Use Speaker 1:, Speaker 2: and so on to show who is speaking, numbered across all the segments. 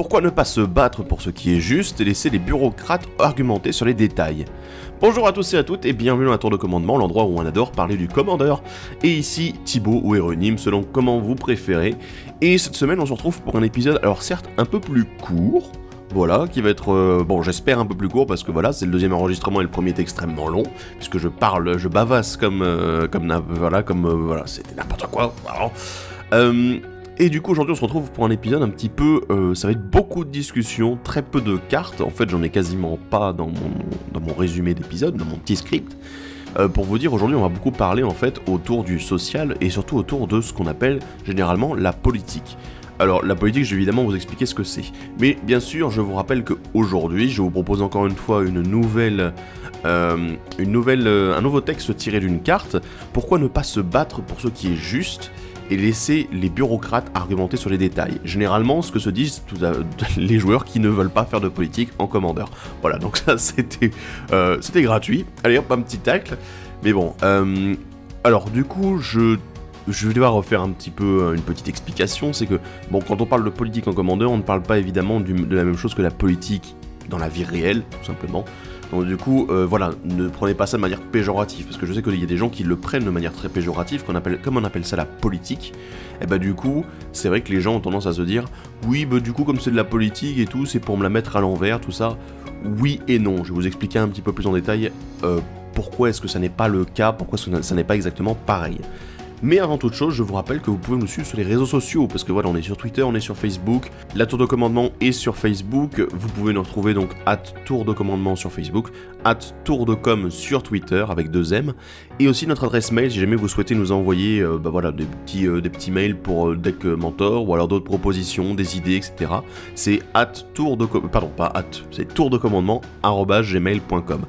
Speaker 1: Pourquoi ne pas se battre pour ce qui est juste et laisser les bureaucrates argumenter sur les détails? Bonjour à tous et à toutes et bienvenue à Tour de Commandement, l'endroit où on adore parler du commandeur. Et ici, Thibaut ou Héronime, selon comment vous préférez. Et cette semaine, on se retrouve pour un épisode, alors certes, un peu plus court. Voilà, qui va être, bon, j'espère un peu plus court, parce que voilà, c'est le deuxième enregistrement et le premier est extrêmement long, puisque je parle, je bavasse voilà, c'était n'importe quoi, voilà. Et du coup, aujourd'hui, on se retrouve pour un épisode un petit peu, ça va être beaucoup de discussions, très peu de cartes, en fait, j'en ai quasiment pas dans mon résumé d'épisode, dans mon petit script. Pour vous dire, aujourd'hui, on va beaucoup parler, en fait, autour du social, et surtout autour de ce qu'on appelle, généralement, la politique. Alors, la politique, je vais évidemment vous expliquer ce que c'est. Mais bien sûr, je vous rappelle qu'aujourd'hui, je vous propose encore une fois un nouveau texte tiré d'une carte. Pourquoi ne pas se battre pour ce qui est juste et laisser les bureaucrates argumenter sur les détails? Généralement, ce que se disent les joueurs qui ne veulent pas faire de politique en commandeur. Voilà, donc ça, c'était gratuit. Allez hop, un petit tacle. Mais bon, alors du coup, je vais devoir refaire un petit peu une petite explication, c'est que, bon, quand on parle de politique en commandeur, on ne parle pas évidemment de la même chose que la politique dans la vie réelle, tout simplement. Donc du coup, voilà, ne prenez pas ça de manière péjorative, parce que je sais qu'il y a des gens qui le prennent de manière très péjorative, comme on appelle ça la politique, et bah du coup, c'est vrai que les gens ont tendance à se dire, oui, bah du coup, comme c'est de la politique et tout, c'est pour me la mettre à l'envers, tout ça. Oui et non, je vais vous expliquer un petit peu plus en détail pourquoi est-ce que ça n'est pas le cas, pourquoi ça n'est pas exactement pareil. Mais avant toute chose, je vous rappelle que vous pouvez nous suivre sur les réseaux sociaux, parce que voilà, on est sur Twitter, on est sur Facebook, la Tour de Commandement est sur Facebook, vous pouvez nous retrouver donc @Tour de Commandement sur Facebook, @Tour de Com sur Twitter avec 2 M, et aussi notre adresse mail si jamais vous souhaitez nous envoyer des petits mails pour Deck Mentor, ou alors d'autres propositions, des idées, etc. C'est tourdecommandement@gmail.com.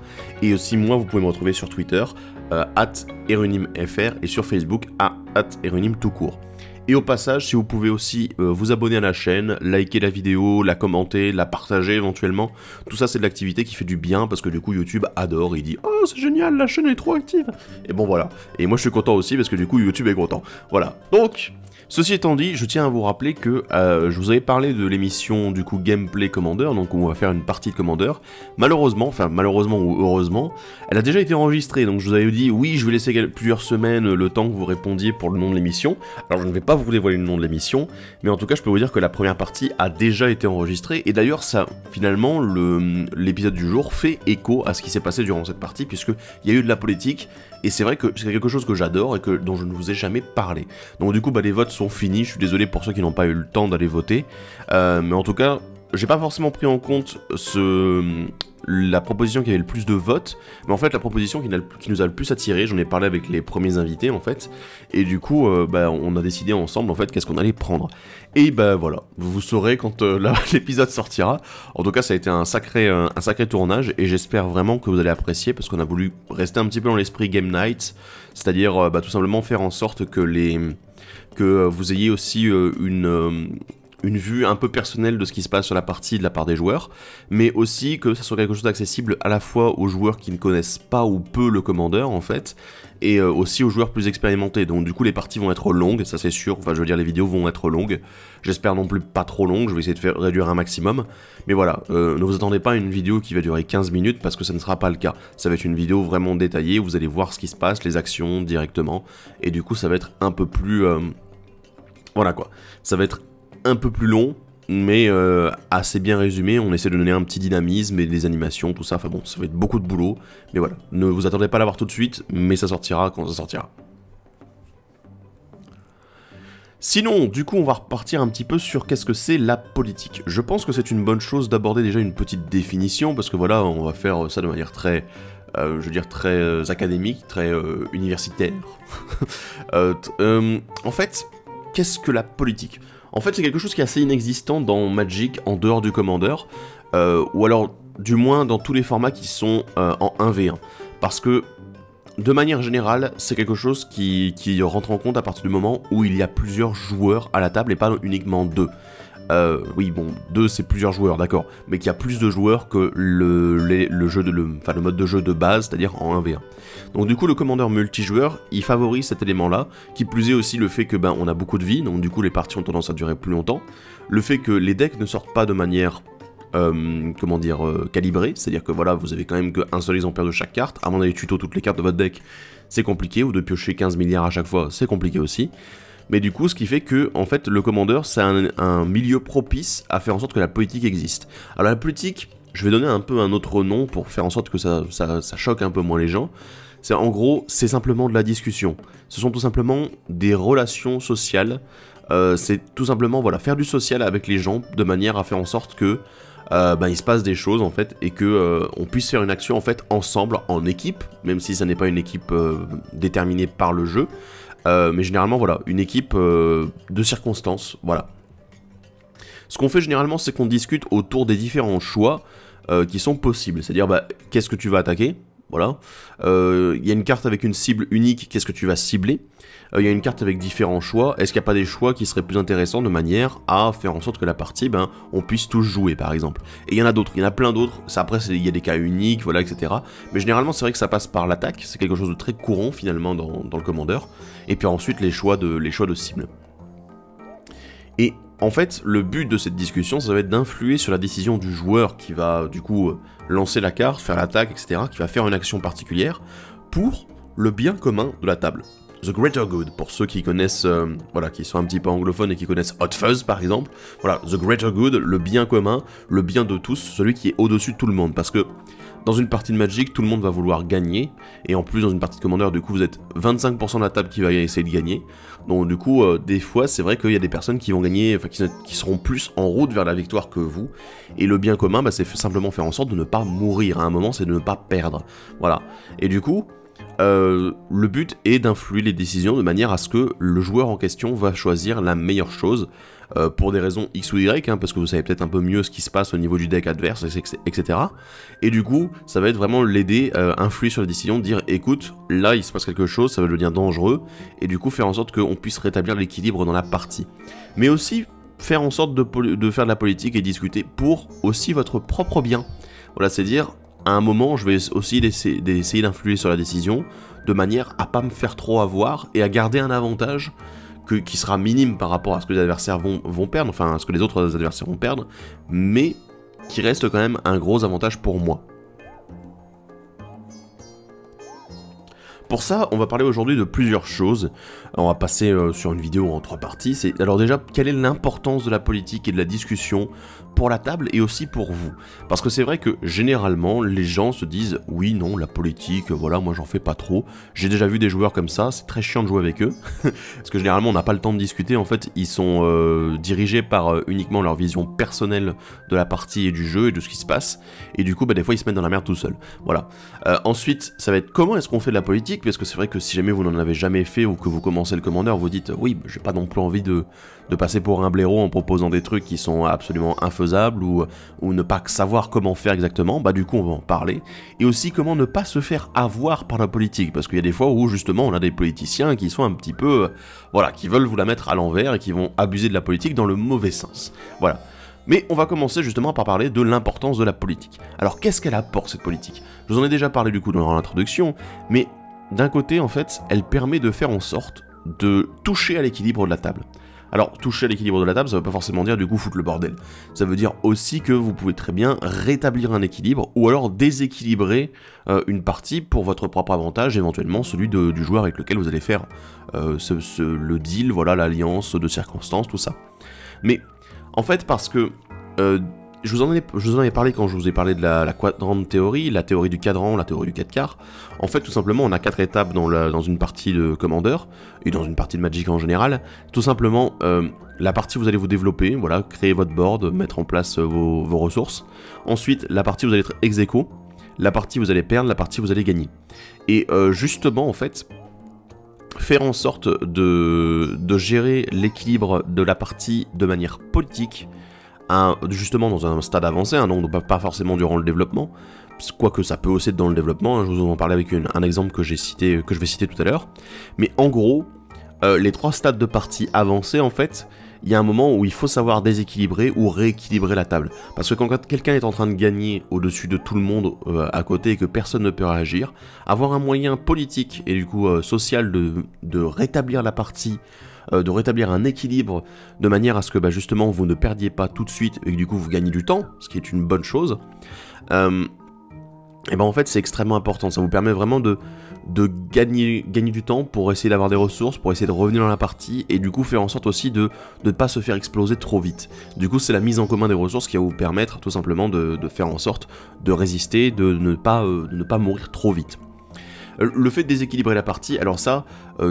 Speaker 1: Et aussi moi, vous pouvez me retrouver sur Twitter, @HéronimFR, et sur Facebook @Héronime tout court. Et au passage, si vous pouvez aussi vous abonner à la chaîne, liker la vidéo, la commenter, la partager éventuellement, tout ça c'est de l'activité qui fait du bien, parce que du coup YouTube adore, il dit « Oh c'est génial, la chaîne est trop active !» Et bon voilà, et moi je suis content aussi parce que du coup YouTube est content. Voilà, donc... Ceci étant dit, je tiens à vous rappeler que je vous avais parlé de l'émission du coup Gameplay Commander, donc où on va faire une partie de Commander. Malheureusement ou heureusement, elle a déjà été enregistrée, donc je vous avais dit oui, je vais laisser plusieurs semaines le temps que vous répondiez pour le nom de l'émission. Alors je ne vais pas vous dévoiler le nom de l'émission, mais en tout cas je peux vous dire que la première partie a déjà été enregistrée, et d'ailleurs ça, finalement, l'épisode du jour fait écho à ce qui s'est passé durant cette partie, puisqu'il y a eu de la politique, et c'est vrai que c'est quelque chose que j'adore et dont je ne vous ai jamais parlé. Donc du coup, les votes sont finis, je suis désolé pour ceux qui n'ont pas eu le temps d'aller voter, mais en tout cas, j'ai pas forcément pris en compte la proposition qui avait le plus de votes, mais en fait la proposition qui nous a le plus attiré, j'en ai parlé avec les premiers invités en fait, et du coup on a décidé ensemble en fait qu'est-ce qu'on allait prendre. Et voilà, vous saurez quand l'épisode sortira. En tout cas ça a été un sacré tournage, et j'espère vraiment que vous allez apprécier, parce qu'on a voulu rester un petit peu dans l'esprit Game Night, c'est-à-dire tout simplement faire en sorte que vous ayez aussi une vue un peu personnelle de ce qui se passe sur la partie de la part des joueurs, mais aussi que ça soit quelque chose d'accessible à la fois aux joueurs qui ne connaissent pas ou peu le commandeur en fait, et aussi aux joueurs plus expérimentés. Donc du coup les parties vont être longues, ça c'est sûr, enfin je veux dire les vidéos vont être longues, j'espère non plus pas trop longues, je vais essayer de faire réduire un maximum, mais voilà, ne vous attendez pas à une vidéo qui va durer 15 minutes, parce que ça ne sera pas le cas. Ça va être une vidéo vraiment détaillée, où vous allez voir ce qui se passe, les actions directement, et du coup ça va être un peu plus... voilà quoi, ça va être un peu plus long, mais assez bien résumé. On essaie de donner un petit dynamisme et des animations, tout ça. Enfin bon, ça va être beaucoup de boulot, mais voilà. Ne vous attendez pas à l'avoir tout de suite, mais ça sortira quand ça sortira. Sinon, du coup, on va repartir un petit peu sur qu'est-ce que c'est la politique. Je pense que c'est une bonne chose d'aborder déjà une petite définition, parce que voilà, on va faire ça de manière très... je veux dire très académique, très universitaire. En fait, qu'est-ce que la politique ? En fait, c'est quelque chose qui est assez inexistant dans Magic en dehors du Commander, ou alors du moins dans tous les formats qui sont en 1v1. Parce que, de manière générale, c'est quelque chose qui rentre en compte à partir du moment où il y a plusieurs joueurs à la table et pas uniquement 2. oui bon, 2 c'est plusieurs joueurs, d'accord, mais qu'il y a plus de joueurs que le mode de jeu de base, c'est-à-dire en 1v1. Donc du coup le commandeur multijoueur, il favorise cet élément-là, qui plus est aussi le fait que on a beaucoup de vie, donc du coup les parties ont tendance à durer plus longtemps, le fait que les decks ne sortent pas de manière calibrée, c'est-à-dire que voilà, vous avez quand même qu'un seul exemplaire de chaque carte, à mon avis tuto toutes les cartes de votre deck, c'est compliqué, ou de piocher 15 milliards à chaque fois, c'est compliqué aussi. Mais du coup, ce qui fait que, en fait, le commandeur, c'est un milieu propice à faire en sorte que la politique existe. Alors la politique, je vais donner un peu un autre nom pour faire en sorte que ça choque un peu moins les gens. C'est en gros, c'est simplement de la discussion. Ce sont tout simplement des relations sociales. C'est tout simplement, voilà, faire du social avec les gens de manière à faire en sorte que il se passe des choses en fait et que on puisse faire une action en fait ensemble, en équipe, même si ça n'est pas une équipe déterminée par le jeu. Mais généralement, voilà, une équipe de circonstances, voilà. Ce qu'on fait généralement, c'est qu'on discute autour des différents choix qui sont possibles. C'est-à-dire, qu'est-ce que tu vas attaquer? Voilà. Il y a une carte avec une cible unique, qu'est-ce que tu vas cibler? Il y a une carte avec différents choix, est-ce qu'il n'y a pas des choix qui seraient plus intéressants de manière à faire en sorte que la partie, on puisse tous jouer par exemple. Et il y en a d'autres, il y en a plein d'autres, après il y a des cas uniques, voilà, etc. Mais généralement c'est vrai que ça passe par l'attaque, c'est quelque chose de très courant finalement dans le commandeur. Et puis ensuite les choix de cible. Et en fait, le but de cette discussion, ça va être d'influer sur la décision du joueur qui va du coup lancer la carte, faire l'attaque, etc., qui va faire une action particulière pour le bien commun de la table. The Greater Good, pour ceux qui connaissent, voilà, qui sont un petit peu anglophones et qui connaissent Hot Fuzz par exemple, voilà, The Greater Good, le bien commun, le bien de tous, celui qui est au-dessus de tout le monde, parce que dans une partie de Magic, tout le monde va vouloir gagner, et en plus dans une partie de Commander, du coup vous êtes 25% de la table qui va essayer de gagner, donc du coup des fois c'est vrai qu'il y a des personnes qui vont gagner, enfin qui seront plus en route vers la victoire que vous, et le bien commun c'est simplement faire en sorte de ne pas mourir, à un moment c'est de ne pas perdre, voilà, et du coup le but est d'influer les décisions de manière à ce que le joueur en question va choisir la meilleure chose pour des raisons X ou Y, parce que vous savez peut-être un peu mieux ce qui se passe au niveau du deck adverse, etc. Et du coup, ça va être vraiment l'aider à influer sur la décision, dire écoute, là il se passe quelque chose, ça va devenir dangereux, et du coup faire en sorte qu'on puisse rétablir l'équilibre dans la partie. Mais aussi faire en sorte de faire de la politique et discuter pour aussi votre propre bien. Voilà, c'est dire à un moment, je vais aussi essayer d'influer sur la décision, de manière à pas me faire trop avoir et à garder un avantage qui sera minime par rapport à ce que les adversaires vont perdre, enfin à ce que les autres adversaires vont perdre, mais qui reste quand même un gros avantage pour moi. Pour ça, on va parler aujourd'hui de plusieurs choses. On va passer sur une vidéo en 3 parties. Alors déjà, quelle est l'importance de la politique et de la discussion pour la table et aussi pour vous? Parce que c'est vrai que généralement, les gens se disent « Oui, non, la politique, voilà, moi j'en fais pas trop. » J'ai déjà vu des joueurs comme ça, c'est très chiant de jouer avec eux. Parce que généralement, on n'a pas le temps de discuter. En fait, ils sont dirigés par uniquement leur vision personnelle de la partie et du jeu et de ce qui se passe. Et du coup, des fois, ils se mettent dans la merde tout seuls. Voilà. Ensuite, ça va être comment est-ce qu'on fait de la politique? Parce que c'est vrai que si jamais vous n'en avez jamais fait ou que vous commencez le commandeur, vous dites oui, j'ai pas non plus envie de passer pour un blaireau en proposant des trucs qui sont absolument infaisables ou ne pas savoir comment faire exactement, du coup on va en parler. Et aussi comment ne pas se faire avoir par la politique, parce qu'il y a des fois où justement on a des politiciens qui sont un petit peu, voilà, qui veulent vous la mettre à l'envers et qui vont abuser de la politique dans le mauvais sens. Voilà. Mais on va commencer justement par parler de l'importance de la politique. Alors qu'est-ce qu'elle apporte cette politique? Je vous en ai déjà parlé du coup dans l'introduction, mais d'un côté en fait elle permet de faire en sorte de toucher à l'équilibre de la table. Alors toucher à l'équilibre de la table ça veut pas forcément dire du coup foutre le bordel. Ça veut dire aussi que vous pouvez très bien rétablir un équilibre ou alors déséquilibrer une partie pour votre propre avantage, éventuellement celui du joueur avec lequel vous allez faire le deal, voilà, l'alliance de circonstances, tout ça. Mais en fait parce que je vous en avais parlé quand je vous ai parlé de la quadrant théorie, la théorie du cadran, la théorie du 4 quarts. En fait, tout simplement, on a 4 étapes dans une partie de Commander, et dans une partie de Magic en général. Tout simplement, la partie où vous allez vous développer, voilà, créer votre board, mettre en place vos ressources. Ensuite, la partie où vous allez être ex aequo, la partie où vous allez perdre, la partie où vous allez gagner. Et justement, en fait, faire en sorte de gérer l'équilibre de la partie de manière politique, justement dans un stade avancé, donc pas forcément durant le développement, quoique ça peut aussi être dans le développement, je vous en parlais avec un exemple que je vais citer tout à l'heure, mais en gros, les 3 stades de partie avancés en fait, il y a un moment où il faut savoir déséquilibrer ou rééquilibrer la table. Parce que quand quelqu'un est en train de gagner au-dessus de tout le monde à côté et que personne ne peut réagir, avoir un moyen politique et du coup social de rétablir la partie, de rétablir un équilibre de manière à ce que justement vous ne perdiez pas tout de suite et que du coup vous gagnez du temps, ce qui est une bonne chose, et en fait c'est extrêmement important, ça vous permet vraiment de gagner du temps pour essayer d'avoir des ressources, pour essayer de revenir dans la partie et du coup faire en sorte aussi de ne pas se faire exploser trop vite. Du coup c'est la mise en commun des ressources qui va vous permettre tout simplement de faire en sorte de résister, de ne pas mourir trop vite. Le fait de déséquilibrer la partie, alors ça,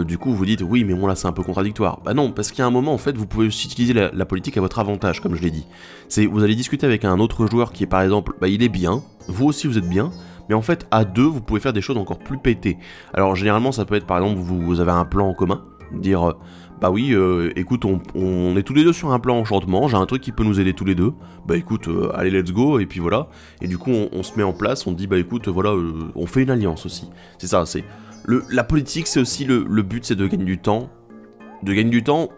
Speaker 1: du coup vous dites oui mais bon là c'est un peu contradictoire. Bah non, parce qu'il y a un moment en fait vous pouvez aussi utiliser la politique à votre avantage comme je l'ai dit. Vous allez discuter avec un autre joueur qui est par exemple, il est bien, vous aussi vous êtes bien, mais en fait à deux vous pouvez faire des choses encore plus pétées. Alors généralement ça peut être par exemple vous avez un plan en commun, dire bah oui écoute on est tous les deux sur un plan enchantement, j'ai un truc qui peut nous aider tous les deux, bah écoute allez let's go et puis voilà, et du coup on se met en place, on dit bah écoute voilà on fait une alliance aussi, c'est ça, c'est la politique c'est aussi le but c'est de gagner du temps,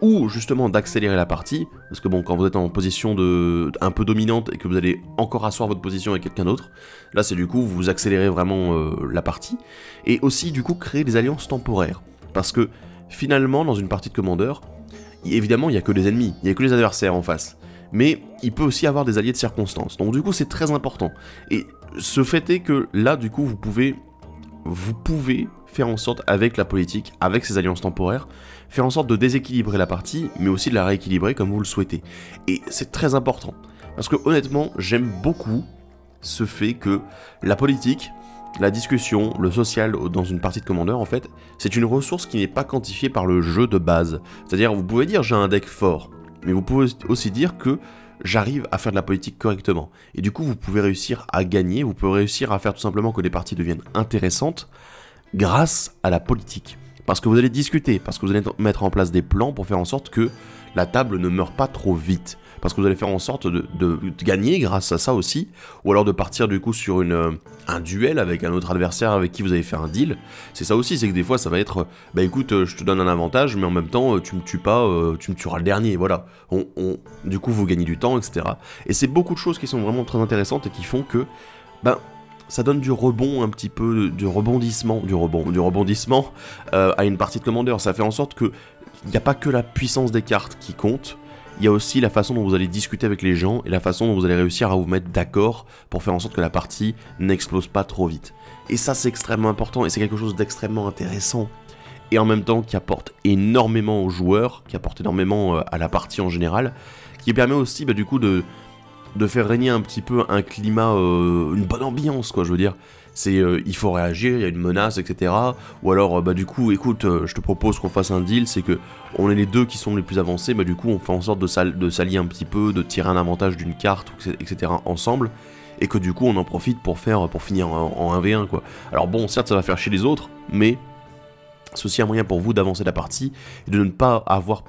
Speaker 1: ou justement d'accélérer la partie, parce que bon quand vous êtes en position un peu dominante et que vous allez encore asseoir votre position avec quelqu'un d'autre, là c'est du coup vous accélérez vraiment la partie, et aussi du coup créer des alliances temporaires, parce que finalement dans une partie de Commander, évidemment il n'y a que des ennemis, il n'y a que les adversaires en face, mais il peut aussi avoir des alliés de circonstance, donc du coup c'est très important, et ce fait est que là du coup vous pouvez faire en sorte avec la politique, avec ces alliances temporaires, faire en sorte de déséquilibrer la partie, mais aussi de la rééquilibrer comme vous le souhaitez. Et c'est très important, parce que honnêtement, j'aime beaucoup ce fait que la politique, la discussion, le social dans une partie de Commander, en fait, c'est une ressource qui n'est pas quantifiée par le jeu de base. C'est-à-dire, vous pouvez dire j'ai un deck fort, mais vous pouvez aussi dire que j'arrive à faire de la politique correctement. Et du coup, vous pouvez réussir à gagner, vous pouvez réussir à faire tout simplement que les parties deviennent intéressantes grâce à la politique. Parce que vous allez discuter, parce que vous allez mettre en place des plans pour faire en sorte que la table ne meurt pas trop vite. Parce que vous allez faire en sorte de gagner grâce à ça aussi, ou alors de partir du coup sur un duel avec un autre adversaire avec qui vous avez fait un deal. C'est ça aussi, c'est que des fois ça va être, bah écoute, je te donne un avantage, mais en même temps tu me tues pas, tu me tueras le dernier, voilà. Du coup vous gagnez du temps, etc. Et c'est beaucoup de choses qui sont vraiment très intéressantes et qui font que, ça donne du rebond un petit peu, du rebondissement à une partie de Commander. Ça fait en sorte que il n'y a pas que la puissance des cartes qui compte, il y a aussi la façon dont vous allez discuter avec les gens et la façon dont vous allez réussir à vous mettre d'accord pour faire en sorte que la partie n'explose pas trop vite. Et ça c'est extrêmement important et c'est quelque chose d'extrêmement intéressant. Et en même temps qui apporte énormément aux joueurs, qui apporte énormément à la partie en général, qui permet aussi du coup de faire régner un petit peu un climat, une bonne ambiance quoi, je veux dire. C'est il faut réagir, il y a une menace, etc. Ou alors, du coup, écoute, je te propose qu'on fasse un deal, c'est que on est les deux qui sont les plus avancés, du coup, on fait en sorte de s'allier un petit peu, de tirer un avantage d'une carte, etc. ensemble, et que du coup, on en profite pour finir en 1v1, quoi. Alors bon, certes, ça va faire chier les autres, mais c'est aussi un moyen pour vous d'avancer la partie et de ne pas avoir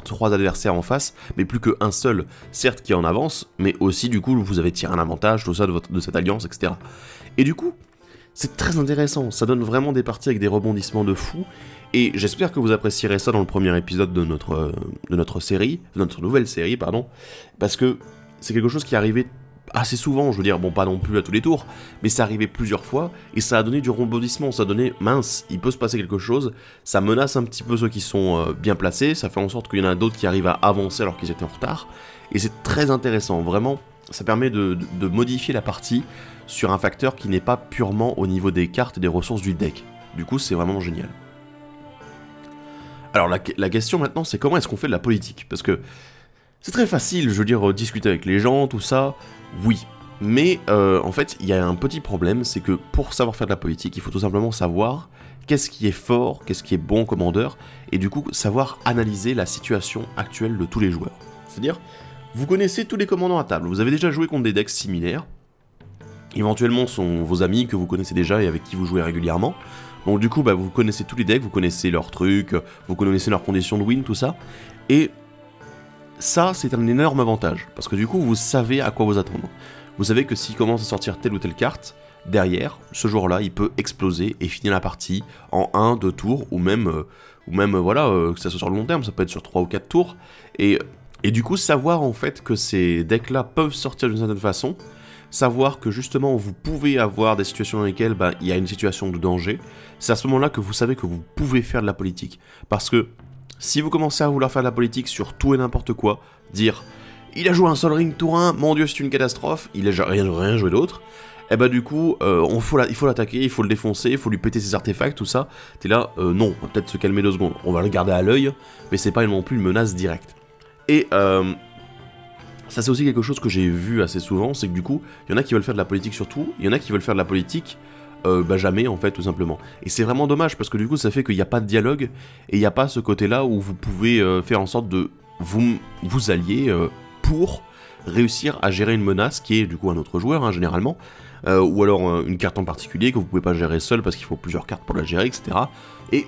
Speaker 1: trois adversaires en face, mais plus qu'un seul, certes qui est en avance, mais aussi du coup vous avez tiré un avantage, tout ça de cette alliance, etc. Et du coup, c'est très intéressant, ça donne vraiment des parties avec des rebondissements de fou, et j'espère que vous apprécierez ça dans le premier épisode de notre nouvelle série, parce que c'est quelque chose qui est arrivé assez souvent, je veux dire, bon pas non plus à tous les tours, mais ça arrivait plusieurs fois, et ça a donné du rebondissement, ça a donné, mince, il peut se passer quelque chose, ça menace un petit peu ceux qui sont bien placés, ça fait en sorte qu'il y en a d'autres qui arrivent à avancer alors qu'ils étaient en retard, et c'est très intéressant, vraiment, ça permet de modifier la partie sur un facteur qui n'est pas purement au niveau des cartes et des ressources du deck, du coup c'est vraiment génial. Alors la question maintenant c'est comment est-ce qu'on fait de la politique, parce que c'est très facile, je veux dire, discuter avec les gens, tout ça, oui. Mais en fait, il y a un petit problème, c'est que pour savoir faire de la politique, il faut tout simplement savoir qu'est-ce qui est fort, qu'est-ce qui est bon commandeur, et du coup, savoir analyser la situation actuelle de tous les joueurs. C'est-à-dire, vous connaissez tous les commandants à table, vous avez déjà joué contre des decks similaires, éventuellement sont vos amis que vous connaissez déjà et avec qui vous jouez régulièrement, donc du coup, vous connaissez tous les decks, vous connaissez leurs trucs, vous connaissez leurs conditions de win, tout ça, et ça, c'est un énorme avantage, parce que du coup, vous savez à quoi vous attendre. Vous savez que s'il commence à sortir telle ou telle carte, derrière, ce joueur-là, il peut exploser et finir la partie en 1, 2 tours, ou même voilà, que ça soit sur le long terme, ça peut être sur 3 ou 4 tours, et du coup, savoir en fait que ces decks-là peuvent sortir d'une certaine façon, savoir que justement vous pouvez avoir des situations dans lesquelles il y a une situation de danger, c'est à ce moment-là que vous savez que vous pouvez faire de la politique. Parce que si vous commencez à vouloir faire de la politique sur tout et n'importe quoi, dire « il a joué un Sol Ring tour 1, mon dieu c'est une catastrophe, il a rien joué d'autre », et du coup, il faut l'attaquer, il faut le défoncer, il faut lui péter ses artefacts, tout ça. T'es là, non, on va peut-être se calmer 2 secondes, on va le garder à l'œil, mais c'est pas non plus une menace directe. Et ça c'est aussi quelque chose que j'ai vu assez souvent, c'est que du coup, il y en a qui veulent faire de la politique sur tout, il y en a qui veulent faire de la politique jamais en fait, tout simplement. Et c'est vraiment dommage, parce que du coup ça fait qu'il n'y a pas de dialogue, et il n'y a pas ce côté-là où vous pouvez faire en sorte de vous allier pour réussir à gérer une menace qui est du coup un autre joueur, hein, généralement, ou alors une carte en particulier que vous pouvez pas gérer seul parce qu'il faut plusieurs cartes pour la gérer, etc. Et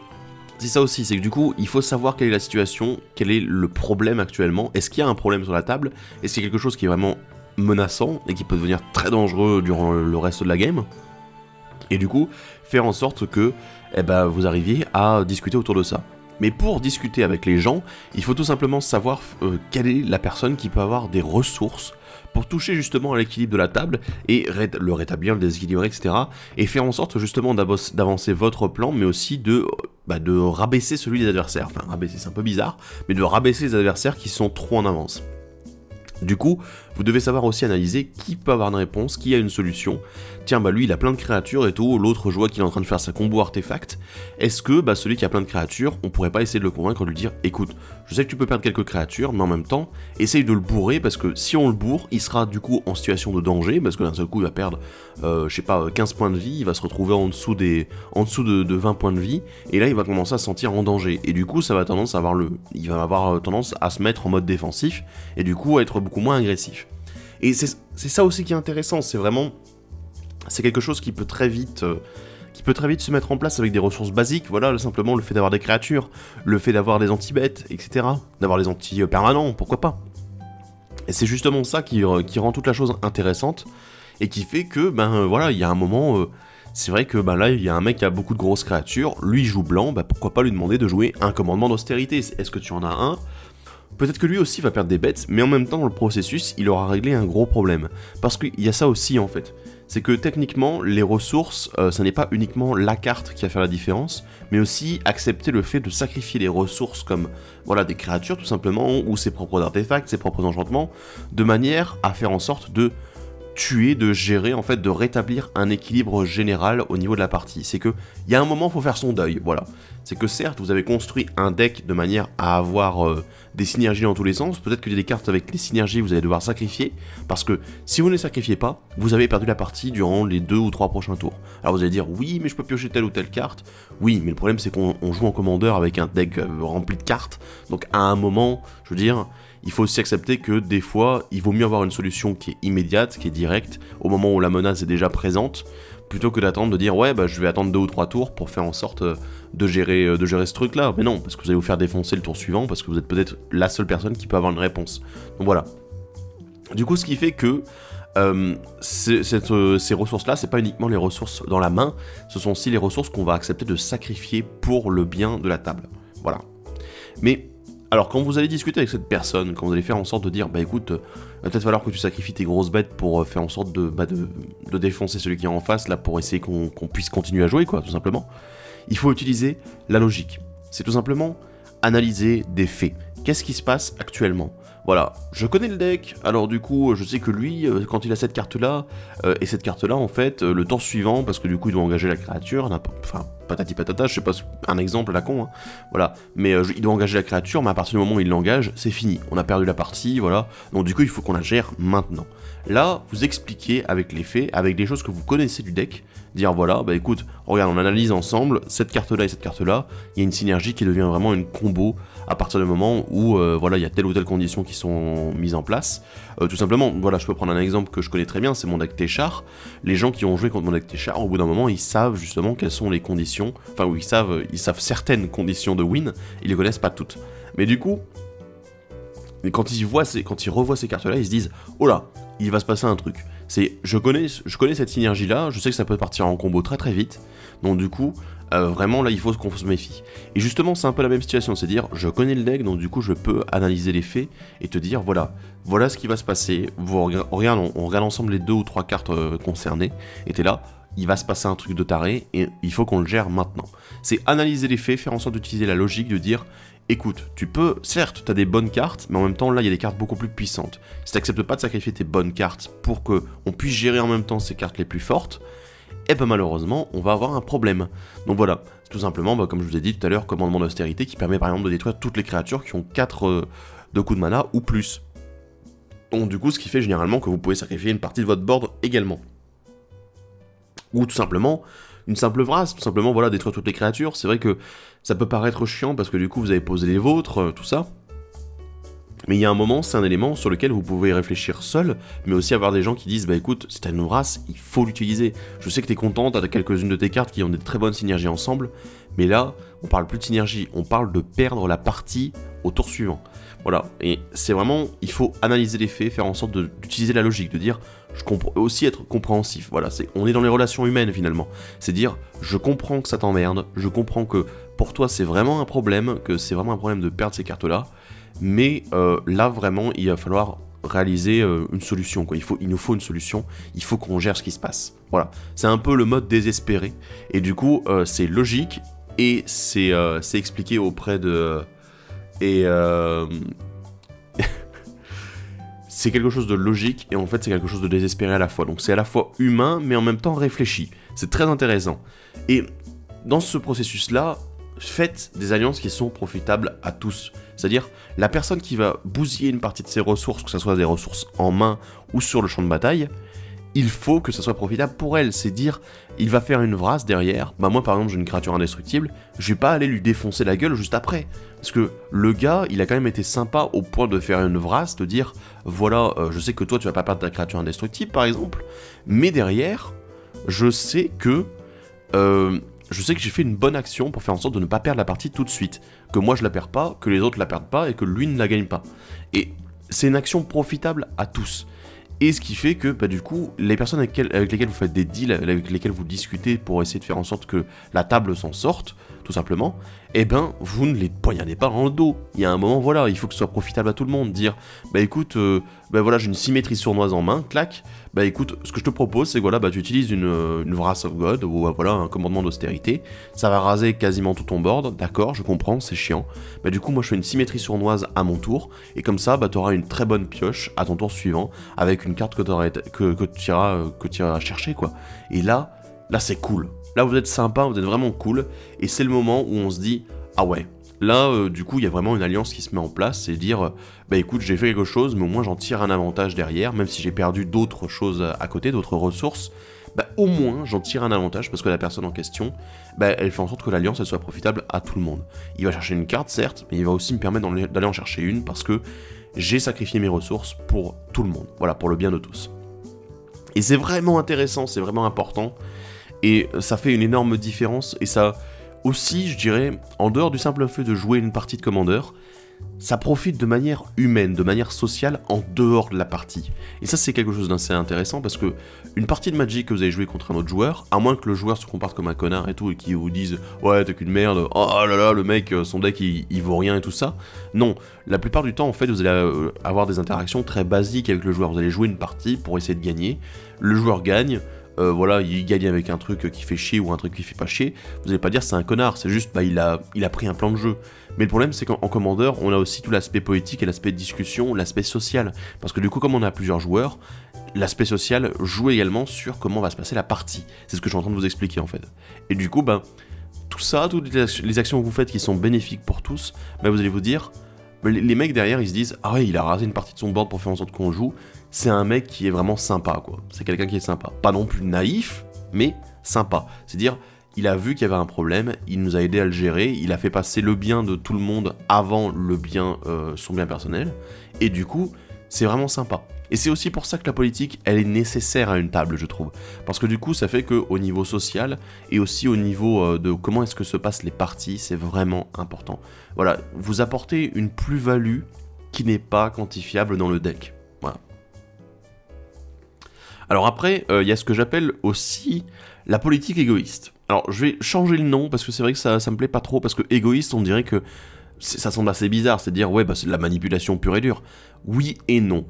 Speaker 1: c'est ça aussi, c'est que du coup, il faut savoir quelle est la situation, quel est le problème actuellement, est-ce qu'il y a un problème sur la table, est-ce qu'il y a quelque chose qui est vraiment menaçant et qui peut devenir très dangereux durant le reste de la game, et du coup, faire en sorte que vous arriviez à discuter autour de ça. Mais pour discuter avec les gens, il faut tout simplement savoir quelle est la personne qui peut avoir des ressources pour toucher justement à l'équilibre de la table et le rétablir, le déséquilibrer, etc. Et faire en sorte justement d'avancer votre plan, mais aussi de rabaisser celui des adversaires. Enfin, rabaisser c'est un peu bizarre, mais de rabaisser les adversaires qui sont trop en avance. Du coup, vous devez savoir aussi analyser qui peut avoir une réponse, qui a une solution. Tiens, lui il a plein de créatures et tout, l'autre je vois qu'il est en train de faire sa combo artefact. Est-ce que celui qui a plein de créatures, on pourrait pas essayer de le convaincre, de lui dire écoute, je sais que tu peux perdre quelques créatures, mais en même temps, essaye de le bourrer, parce que si on le bourre, il sera du coup en situation de danger, parce que d'un seul coup il va perdre, 15 points de vie, il va se retrouver en dessous de 20 points de vie, et là il va commencer à se sentir en danger. Et du coup il va avoir tendance à se mettre en mode défensif, et du coup à être beaucoup moins agressif. Et c'est ça aussi qui est intéressant, c'est quelque chose qui peut très vite se mettre en place avec des ressources basiques, voilà, simplement le fait d'avoir des créatures, le fait d'avoir des anti-bêtes, etc., d'avoir des anti-permanents, pourquoi pas. Et c'est justement ça qui rend toute la chose intéressante, et qui fait que, voilà, il y a un moment, c'est vrai que là, il y a un mec qui a beaucoup de grosses créatures, lui il joue blanc, pourquoi pas lui demander de jouer un commandement d'austérité, est-ce que tu en as un ? Peut-être que lui aussi va perdre des bêtes, mais en même temps, dans le processus, il aura réglé un gros problème. Parce qu'il y a ça aussi, en fait. C'est que techniquement, les ressources, ça n'est pas uniquement la carte qui va faire la différence, mais aussi accepter le fait de sacrifier les ressources comme, voilà, des créatures, tout simplement, ou ses propres artefacts, ses propres enchantements, de manière à faire en sorte de tuer, de gérer, en fait, de rétablir un équilibre général au niveau de la partie. C'est que, il y a un moment, il faut faire son deuil, voilà. C'est que certes, vous avez construit un deck de manière à avoir des synergies dans tous les sens, peut-être qu'il y a des cartes avec les synergies vous allez devoir sacrifier, parce que si vous ne les sacrifiez pas, vous avez perdu la partie durant les 2 ou 3 prochains tours. Alors vous allez dire, oui, mais je peux piocher telle ou telle carte, oui, mais le problème c'est qu'on joue en commandeur avec un deck rempli de cartes, donc à un moment, je veux dire, il faut aussi accepter que des fois, il vaut mieux avoir une solution qui est immédiate, qui est directe, au moment où la menace est déjà présente, plutôt que d'attendre de dire ouais je vais attendre 2 ou 3 tours pour faire en sorte de gérer ce truc là, mais non, parce que vous allez vous faire défoncer le tour suivant, parce que vous êtes peut-être la seule personne qui peut avoir une réponse. Donc voilà. Du coup ce qui fait que ces ressources là, c'est pas uniquement les ressources dans la main, ce sont aussi les ressources qu'on va accepter de sacrifier pour le bien de la table. Voilà. Mais alors quand vous allez discuter avec cette personne, quand vous allez faire en sorte de dire écoute, va peut-être falloir que tu sacrifies tes grosses bêtes pour faire en sorte de défoncer celui qui est en face, là, pour essayer qu'on puisse continuer à jouer, quoi, tout simplement. Il faut utiliser la logique. C'est tout simplement analyser des faits. Qu'est-ce qui se passe actuellement ? Voilà, je connais le deck, alors du coup, je sais que lui, quand il a cette carte-là, et cette carte-là, en fait, le tour suivant, parce que du coup, il doit engager la créature, enfin, patati patata, je sais pas, un exemple à la con, hein, voilà, mais il doit engager la créature, mais à partir du moment où il l'engage, c'est fini, on a perdu la partie, voilà, donc du coup, il faut qu'on la gère maintenant. Là, vous expliquez avec les faits, avec des choses que vous connaissez du deck, dire voilà, écoute, regarde, on analyse ensemble, cette carte-là et cette carte-là, il y a une synergie qui devient vraiment une combo à partir du moment où, voilà, il y a telle ou telle condition qui sont mises en place. Tout simplement, voilà, je peux prendre un exemple que je connais très bien, c'est mon deck Téchar. Les gens qui ont joué contre mon deck Téchar, au bout d'un moment, ils savent justement quelles sont les conditions, enfin, oui, ils savent certaines conditions de win, ils les connaissent pas toutes. Mais du coup, quand ils revoient ces cartes-là, ils se disent, oh là, il va se passer un truc. Je connais cette synergie-là, je sais que ça peut partir en combo très très vite, donc du coup, vraiment là il faut qu'on se méfie. Et justement c'est un peu la même situation, c'est dire je connais le deck, donc du coup je peux analyser les faits et te dire voilà ce qui va se passer, on regarde ensemble les 2 ou 3 cartes concernées, et t'es là, il va se passer un truc de taré et il faut qu'on le gère maintenant. C'est analyser les faits, faire en sorte d'utiliser la logique, de dire écoute, tu peux, certes, tu as des bonnes cartes, mais en même temps, là, il y a des cartes beaucoup plus puissantes. Si tu n'acceptes pas de sacrifier tes bonnes cartes pour qu'on puisse gérer en même temps ces cartes les plus fortes, et ben malheureusement, on va avoir un problème. Donc voilà, tout simplement, comme je vous ai dit tout à l'heure, commandement d'austérité qui permet par exemple de détruire toutes les créatures qui ont 4 de coups de mana ou plus. Donc du coup, ce qui fait généralement que vous pouvez sacrifier une partie de votre board également. Ou tout simplement, une simple phrase, tout simplement, voilà, détruire toutes les créatures. C'est vrai que ça peut paraître chiant parce que du coup vous avez posé les vôtres, tout ça. Mais il y a un moment, c'est un élément sur lequel vous pouvez réfléchir seul, mais aussi avoir des gens qui disent, bah écoute, c'est une race, il faut l'utiliser. Je sais que t'es content, t'as quelques-unes de tes cartes qui ont des très bonnes synergies ensemble, mais là, on parle plus de synergie, on parle de perdre la partie au tour suivant. Voilà, et c'est vraiment, il faut analyser les faits, faire en sorte d'utiliser la logique, de dire, je comprends, aussi être compréhensif, voilà, on est dans les relations humaines finalement. C'est dire, je comprends que ça t'emmerde, je comprends que pour toi c'est vraiment un problème, que c'est vraiment un problème de perdre ces cartes-là, mais là vraiment il va falloir réaliser une solution, quoi. Il nous faut une solution, il faut qu'on gère ce qui se passe. Voilà, c'est un peu le mode désespéré, et du coup c'est logique, et c'est expliqué auprès de... c'est quelque chose de logique, et en fait c'est quelque chose de désespéré à la fois. Donc c'est à la fois humain, mais en même temps réfléchi. C'est très intéressant. Et dans ce processus-là, faites des alliances qui sont profitables à tous. C'est-à-dire, la personne qui va bousiller une partie de ses ressources, que ce soit des ressources en main ou sur le champ de bataille, il faut que ça soit profitable pour elle. C'est dire, il va faire une vrasse derrière. Bah moi par exemple j'ai une créature indestructible, je vais pas aller lui défoncer la gueule juste après. Parce que le gars, il a quand même été sympa au point de faire une vrasse, de dire, voilà, je sais que toi tu vas pas perdre ta créature indestructible par exemple, mais derrière, je sais que j'ai fait une bonne action pour faire en sorte de ne pas perdre la partie tout de suite. Que moi je la perds pas, que les autres la perdent pas et que lui ne la gagne pas. Et c'est une action profitable à tous. Et ce qui fait que, du coup, les personnes avec lesquelles vous faites des deals, avec lesquelles vous discutez pour essayer de faire en sorte que la table s'en sorte, tout simplement, eh ben, vous ne les poignardez pas dans le dos. Il y a un moment, voilà, il faut que ce soit profitable à tout le monde. Dire, écoute, voilà, j'ai une symétrie sournoise en main, clac, écoute, ce que je te propose, c'est que voilà, tu utilises une Wrath of God, ou voilà, un commandement d'austérité, ça va raser quasiment tout ton board, d'accord, je comprends, c'est chiant. Du coup, moi, je fais une symétrie sournoise à mon tour, et comme ça, tu auras une très bonne pioche à ton tour suivant, avec une carte que tu iras chercher, quoi. Et là c'est cool. Là, vous êtes sympa, vous êtes vraiment cool, et c'est le moment où on se dit, ah ouais, là, du coup, il y a vraiment une alliance qui se met en place, c'est dire, écoute, j'ai fait quelque chose, mais au moins j'en tire un avantage derrière, même si j'ai perdu d'autres choses à côté, d'autres ressources, au moins j'en tire un avantage, parce que la personne en question, elle fait en sorte que l'alliance, elle soit profitable à tout le monde. Il va chercher une carte, certes, mais il va aussi me permettre d'aller en chercher une, parce que j'ai sacrifié mes ressources pour tout le monde, voilà, pour le bien de tous. Et c'est vraiment intéressant, c'est vraiment important, et ça fait une énorme différence, et ça aussi, je dirais, en dehors du simple fait de jouer une partie de Commander, ça profite de manière humaine, de manière sociale, en dehors de la partie. Et ça, c'est quelque chose d'assez intéressant, parce que une partie de Magic que vous avez joué contre un autre joueur, à moins que le joueur se comporte comme un connard et tout, et qu'il vous dise « Ouais, t'es qu'une merde, oh là là, le mec, son deck, il vaut rien et tout ça », non, la plupart du temps, en fait, vous allez avoir des interactions très basiques avec le joueur. Vous allez jouer une partie pour essayer de gagner, le joueur gagne, voilà, il gagne avec un truc qui fait chier ou un truc qui fait pas chier, vous allez pas dire c'est un connard, c'est juste il a pris un plan de jeu. Mais le problème c'est qu'en commandeur, on a aussi tout l'aspect politique et l'aspect discussion, l'aspect social. Parce que du coup, comme on a plusieurs joueurs, l'aspect social joue également sur comment va se passer la partie. C'est ce que je suis en train de vous expliquer en fait. Et du coup, tout ça, toutes les actions que vous faites qui sont bénéfiques pour tous, vous allez vous dire, les mecs derrière ils se disent ah ouais, il a rasé une partie de son board pour faire en sorte qu'on joue, c'est un mec qui est vraiment sympa, quoi. C'est quelqu'un qui est sympa. Pas non plus naïf, mais sympa. C'est-à-dire, il a vu qu'il y avait un problème, il nous a aidé à le gérer, il a fait passer le bien de tout le monde avant son bien personnel, et du coup, c'est vraiment sympa. Et c'est aussi pour ça que la politique, elle est nécessaire à une table, je trouve. Parce que du coup, ça fait qu'au niveau social, et aussi au niveau de comment est-ce que se passent les parties, c'est vraiment important. Voilà, vous apportez une plus-value qui n'est pas quantifiable dans le deck. Voilà. Alors après, il y a ce que j'appelle aussi la politique égoïste. Alors je vais changer le nom parce que c'est vrai que ça me plaît pas trop, parce que égoïste on dirait que ça semble assez bizarre, c'est de dire ouais bah c'est de la manipulation pure et dure. Oui et non.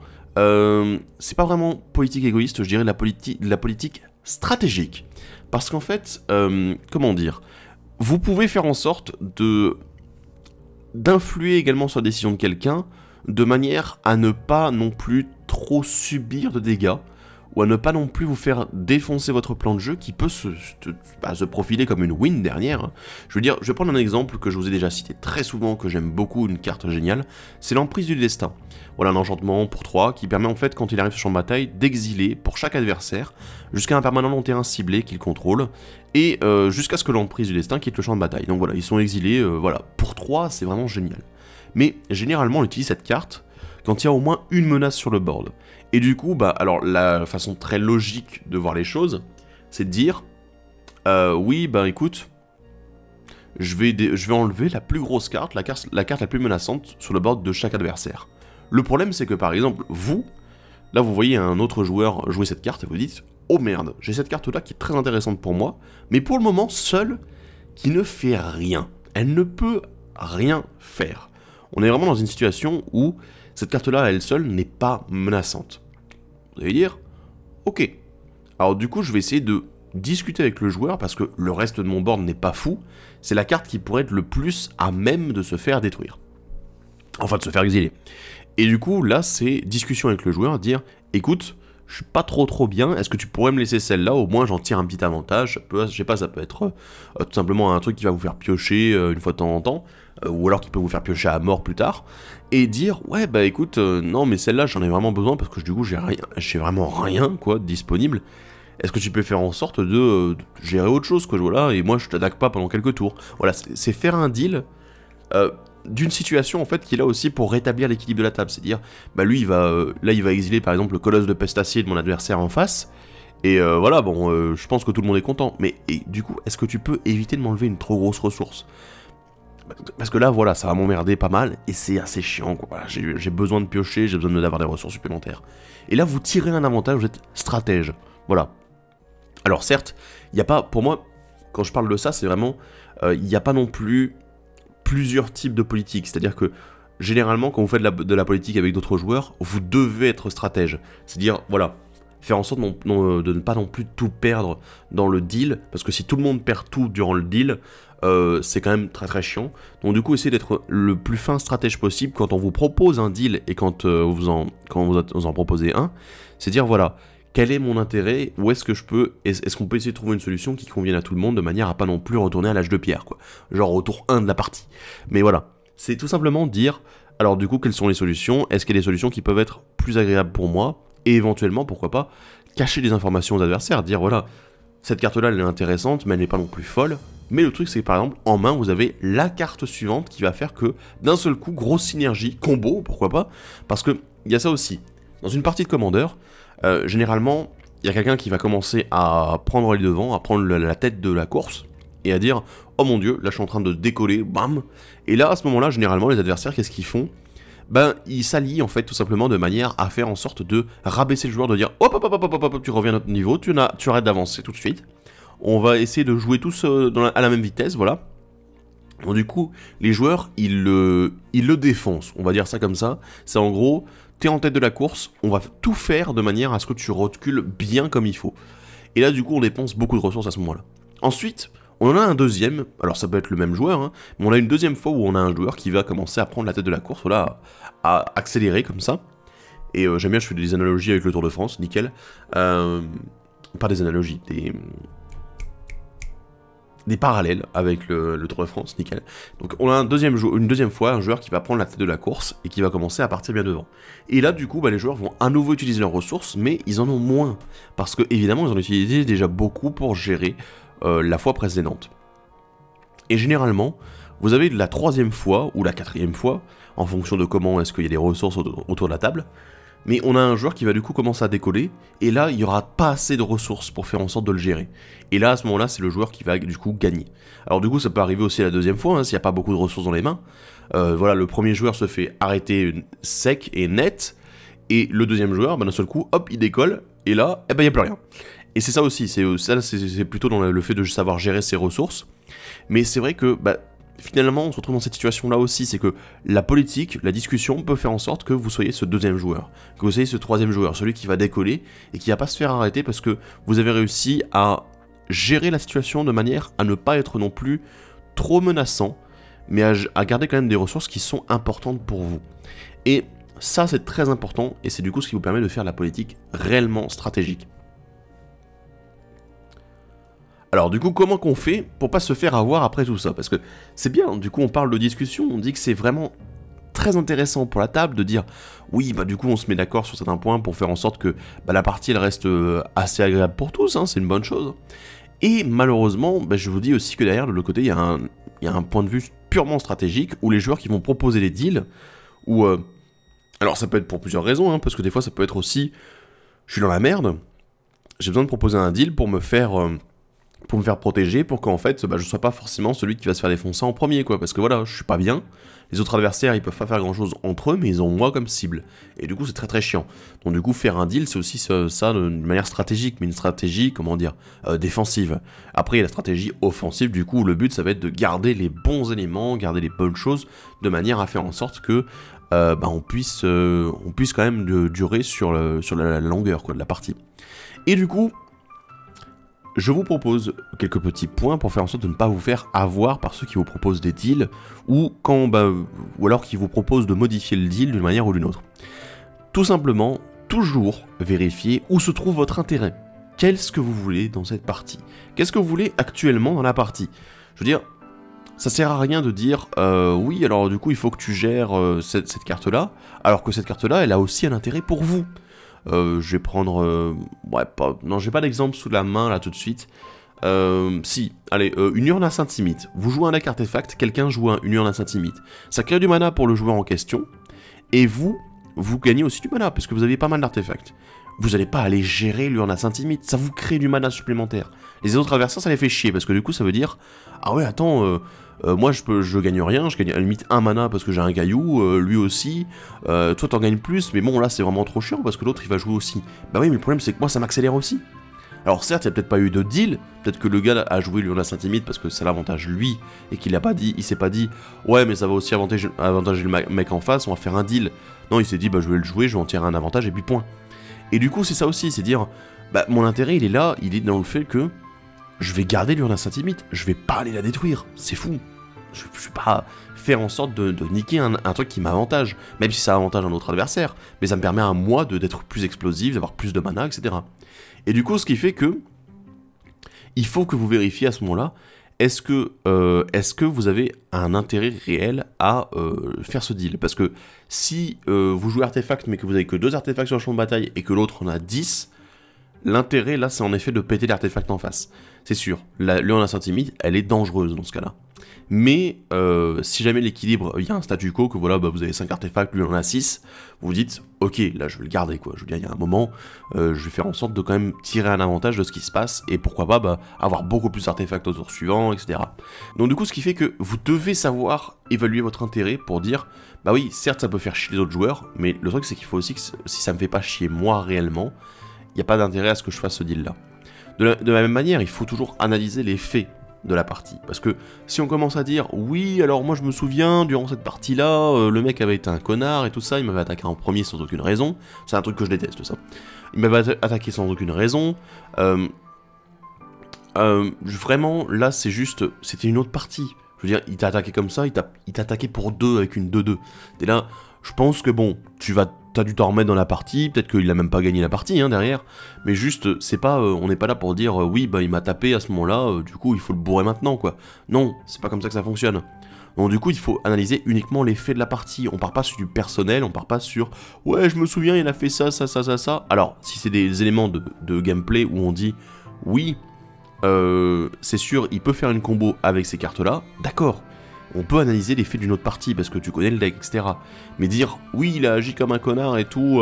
Speaker 1: C'est pas vraiment politique égoïste, je dirais de la politique stratégique. Parce qu'en fait, comment dire, vous pouvez faire en sorte d'influer également sur la décision de quelqu'un de manière à ne pas non plus trop subir de dégâts, ou à ne pas non plus vous faire défoncer votre plan de jeu qui peut se profiler comme une win dernière. Je veux dire, je vais prendre un exemple que je vous ai déjà cité très souvent, que j'aime beaucoup, une carte géniale, c'est l'emprise du destin. Voilà un enchantement pour 3 qui permet en fait, quand il arrive sur champ de bataille, d'exiler pour chaque adversaire, jusqu'à un permanent long terrain ciblé qu'il contrôle, et jusqu'à ce que l'emprise du destin quitte le champ de bataille. Donc voilà, ils sont exilés, voilà. Pour 3, c'est vraiment génial. Mais généralement, on utilise cette carte quand il y a au moins une menace sur le board. Et du coup, bah, alors la façon très logique de voir les choses, c'est de dire, oui, bah écoute, je vais enlever la plus grosse carte, la carte la plus menaçante sur le board de chaque adversaire. Le problème, c'est que par exemple, vous, là vous voyez un autre joueur jouer cette carte et vous dites, oh merde, j'ai cette carte là qui est très intéressante pour moi, mais pour le moment seule, qui ne fait rien. Elle ne peut rien faire. On est vraiment dans une situation où cette carte-là, elle seule, n'est pas menaçante. Vous allez dire, ok. Alors du coup, je vais essayer de discuter avec le joueur, parce que le reste de mon board n'est pas fou. C'est la carte qui pourrait être le plus à même de se faire détruire. Enfin, de se faire exiler. Et du coup, là, c'est discussion avec le joueur, dire, écoute, je suis pas trop bien, est-ce que tu pourrais me laisser celle-là, au moins j'en tire un petit avantage, je sais pas, ça peut être tout simplement un truc qui va vous faire piocher une fois de temps en temps, ou alors qui peut vous faire piocher à mort plus tard, et dire, ouais bah écoute, non mais celle-là j'en ai vraiment besoin, parce que du coup j'ai vraiment rien, quoi, disponible, est-ce que tu peux faire en sorte de gérer autre chose, quoi, voilà, et moi je t'attaque pas pendant quelques tours. Voilà, c'est faire un deal, d'une situation en fait qui est là aussi pour rétablir l'équilibre de la table, c'est à dire bah lui il va exiler par exemple le colosse de pestacier de mon adversaire en face, et voilà bon je pense que tout le monde est content, mais et, du coup est-ce que tu peux éviter de m'enlever une trop grosse ressource, parce que là voilà ça va m'emmerder pas mal et c'est assez chiant quoi. Voilà, j'ai besoin de piocher, j'ai besoin d'avoir des ressources supplémentaires, et là vous tirez un avantage, vous êtes stratège, voilà. Alors certes il n'y a pas, pour moi quand je parle de ça c'est vraiment il n'y a pas non plus plusieurs types de politique, c'est-à-dire que généralement quand vous faites de la politique avec d'autres joueurs, vous devez être stratège, c'est-à-dire voilà, faire en sorte de ne pas non plus tout perdre dans le deal, parce que si tout le monde perd tout durant le deal, c'est quand même très chiant, donc du coup essayez d'être le plus fin stratège possible quand on vous propose un deal et quand vous en proposez un, c'est dire voilà, quel est mon intérêt, où est-ce que je peux, est-ce qu'on peut essayer de trouver une solution qui convienne à tout le monde de manière à pas non plus retourner à l'âge de pierre, quoi. Genre au tour 1 de la partie. Mais voilà, c'est tout simplement dire, alors du coup, quelles sont les solutions, est-ce qu'il y a des solutions qui peuvent être plus agréables pour moi, et éventuellement, pourquoi pas, cacher des informations aux adversaires, dire voilà, cette carte-là, elle est intéressante, mais elle n'est pas non plus folle, mais le truc c'est que par exemple, en main, vous avez la carte suivante qui va faire que, d'un seul coup, grosse synergie, combo, pourquoi pas, parce que, il y a ça aussi, dans une partie de commandeur, généralement, il y a quelqu'un qui va commencer à prendre les devants, à prendre la tête de la course, et à dire « Oh mon dieu, là je suis en train de décoller, bam !» Et là, à ce moment-là, généralement, les adversaires, qu'est-ce qu'ils font? Ben, ils s'allient, en fait, tout simplement, de manière à faire en sorte de rabaisser le joueur, de dire « Hop, hop, hop, hop, hop, hop, tu reviens à notre niveau, tu arrêtes d'avancer tout de suite. On va essayer de jouer tous à la même vitesse, voilà. » Donc du coup, les joueurs, ils le défoncent, on va dire ça comme ça. C'est en gros, t'es en tête de la course, on va tout faire de manière à ce que tu recules bien comme il faut. Et là, du coup, on dépense beaucoup de ressources à ce moment-là. Ensuite, on en a un deuxième, alors ça peut être le même joueur, hein, mais on a une deuxième fois où on a un joueur qui va commencer à prendre la tête de la course, voilà, à accélérer comme ça. Et j'aime bien, je fais des analogies avec le Tour de France, nickel. Pas des analogies, des parallèles avec le Tour de France, nickel. Donc on a une deuxième fois un joueur qui va prendre la tête de la course et qui va commencer à partir bien devant. Et là du coup bah, les joueurs vont à nouveau utiliser leurs ressources, mais ils en ont moins, parce que évidemment ils en ont utilisé déjà beaucoup pour gérer la fois précédente. Et généralement, vous avez la troisième fois ou la quatrième fois, en fonction de comment est-ce qu'il y a des ressources autour de la table, mais on a un joueur qui va du coup commencer à décoller, et là il n'y aura pas assez de ressources pour faire en sorte de le gérer. Et là à ce moment-là c'est le joueur qui va du coup gagner. Alors du coup ça peut arriver aussi la deuxième fois, hein, s'il n'y a pas beaucoup de ressources dans les mains. Voilà, le premier joueur se fait arrêter sec et net, et le deuxième joueur, bah, d'un seul coup, hop, il décolle, et là, eh ben, il n'y a plus rien. Et c'est ça aussi, c'est plutôt dans le fait de savoir gérer ses ressources, mais c'est vrai que, bah, finalement, on se retrouve dans cette situation-là aussi, c'est que la politique, la discussion peut faire en sorte que vous soyez ce deuxième joueur, que vous soyez ce troisième joueur, celui qui va décoller, et qui va pas se faire arrêter parce que vous avez réussi à gérer la situation de manière à ne pas être non plus trop menaçant, mais à garder quand même des ressources qui sont importantes pour vous. Et ça, c'est très important, et c'est du coup ce qui vous permet de faire la politique réellement stratégique. Alors du coup, comment qu'on fait pour pas se faire avoir après tout ça? Parce que c'est bien, du coup on parle de discussion, on dit que c'est vraiment très intéressant pour la table de dire oui, bah du coup on se met d'accord sur certains points pour faire en sorte que bah, la partie elle reste assez agréable pour tous, hein, c'est une bonne chose. Et malheureusement, bah, je vous dis aussi que derrière de l'autre côté il y a un point de vue purement stratégique où les joueurs qui vont proposer des deals, ou alors ça peut être pour plusieurs raisons, hein, parce que des fois ça peut être aussi je suis dans la merde, j'ai besoin de proposer un deal pour me faire protéger, pour qu'en fait, bah, je sois pas forcément celui qui va se faire défoncer en premier, quoi, parce que voilà, je suis pas bien, les autres adversaires, ils peuvent pas faire grand chose entre eux, mais ils ont moi comme cible, et du coup, c'est très très chiant. Donc du coup, faire un deal, c'est aussi ça d'une manière stratégique, mais une stratégie, comment dire, défensive. Après, il y a la stratégie offensive, du coup, le but, ça va être de garder les bons éléments, garder les bonnes choses, de manière à faire en sorte que bah, on puisse quand même durer sur la longueur, quoi, de la partie. Et du coup, je vous propose quelques petits points pour faire en sorte de ne pas vous faire avoir par ceux qui vous proposent des deals ou alors qui vous proposent de modifier le deal d'une manière ou d'une autre. Tout simplement, toujours vérifier où se trouve votre intérêt. Qu'est-ce que vous voulez dans cette partie? Qu'est-ce que vous voulez actuellement dans la partie? Je veux dire, ça sert à rien de dire oui, alors du coup il faut que tu gères cette carte-là, alors que cette carte-là, elle a aussi un intérêt pour vous. Je vais prendre... non, j'ai pas d'exemple sous la main là tout de suite. Si, allez, une urne à Saint-Timite. Vous jouez un deck artefact, quelqu'un joue une urne à Saint-Timite. Ça crée du mana pour le joueur en question, et vous gagnez aussi du mana, parce que vous avez pas mal d'artefacts. Vous n'allez pas aller gérer l'urne à Saint-Timite, ça vous crée du mana supplémentaire. Les autres adversaires, ça les fait chier, parce que du coup, ça veut dire... Ah ouais, attends, moi je gagne rien, je gagne à la limite un mana parce que j'ai un caillou, lui aussi, toi t'en gagnes plus, mais bon là c'est vraiment trop chiant parce que l'autre il va jouer aussi. Bah oui, mais le problème c'est que moi ça m'accélère aussi. Alors certes, il n'y a peut-être pas eu de deal, peut-être que le gars a joué l'urne à Saint-Timite parce que ça l'avantage lui, et qu'il s'est pas dit, ouais mais ça va aussi avantager le mec en face, on va faire un deal. Non, il s'est dit, bah je vais le jouer, je vais en tirer un avantage et puis point. Et du coup c'est ça aussi, c'est dire, bah mon intérêt il est là, il est dans le fait que je vais garder l'urne à Saint-Timite, je vais pas aller la détruire, c'est fou. Je vais pas faire en sorte de niquer un truc qui m'avantage, même si ça avantage un autre adversaire, mais ça me permet à moi d'être plus explosif, d'avoir plus de mana, etc. Et du coup, ce qui fait que il faut que vous vérifiez à ce moment-là, est-ce que vous avez un intérêt réel à faire ce deal? Parce que si vous jouez artefact, mais que vous avez que 2 artefacts sur le champ de bataille, et que l'autre en a 10, l'intérêt, là, c'est en effet de péter l'artefact en face. C'est sûr, l'urne à Saint-Timite, elle est dangereuse dans ce cas-là. Mais si jamais l'équilibre, il y a un statu quo, que voilà, bah, vous avez 5 artefacts, lui en a 6, vous vous dites, ok, là je vais le garder, quoi. Je veux dire, il y a un moment, je vais faire en sorte de quand même tirer un avantage de ce qui se passe, et pourquoi pas bah, avoir beaucoup plus d'artefacts au tour suivant, etc. Donc du coup, ce qui fait que vous devez savoir évaluer votre intérêt pour dire, bah oui, certes ça peut faire chier les autres joueurs, mais le truc c'est qu'il faut aussi que si ça me fait pas chier moi réellement, il n'y a pas d'intérêt à ce que je fasse ce deal-là. De la même manière, il faut toujours analyser les faits de la partie. Parce que si on commence à dire oui, alors moi je me souviens, durant cette partie-là, le mec avait été un connard et tout ça, il m'avait attaqué en premier sans aucune raison, c'est un truc que je déteste ça. Il m'avait attaqué sans aucune raison, vraiment, là c'est juste, c'était une autre partie. Je veux dire, il t'a attaqué comme ça, il t'a attaqué pour 2 avec une 2-2. Et là, je pense que bon, t'as dû t'en remettre dans la partie, peut-être qu'il a même pas gagné la partie hein, derrière, mais juste, c'est pas, on n'est pas là pour dire oui, bah il m'a tapé à ce moment-là, du coup il faut le bourrer maintenant quoi. Non, c'est pas comme ça que ça fonctionne. Donc du coup il faut analyser uniquement les faits de la partie, on part pas sur du personnel, on part pas sur ouais je me souviens il a fait ça. Alors si c'est des éléments de gameplay où on dit oui, c'est sûr il peut faire une combo avec ces cartes là, d'accord. On peut analyser les faits d'une autre partie, parce que tu connais le deck, etc. Mais dire, oui, il a agi comme un connard et tout,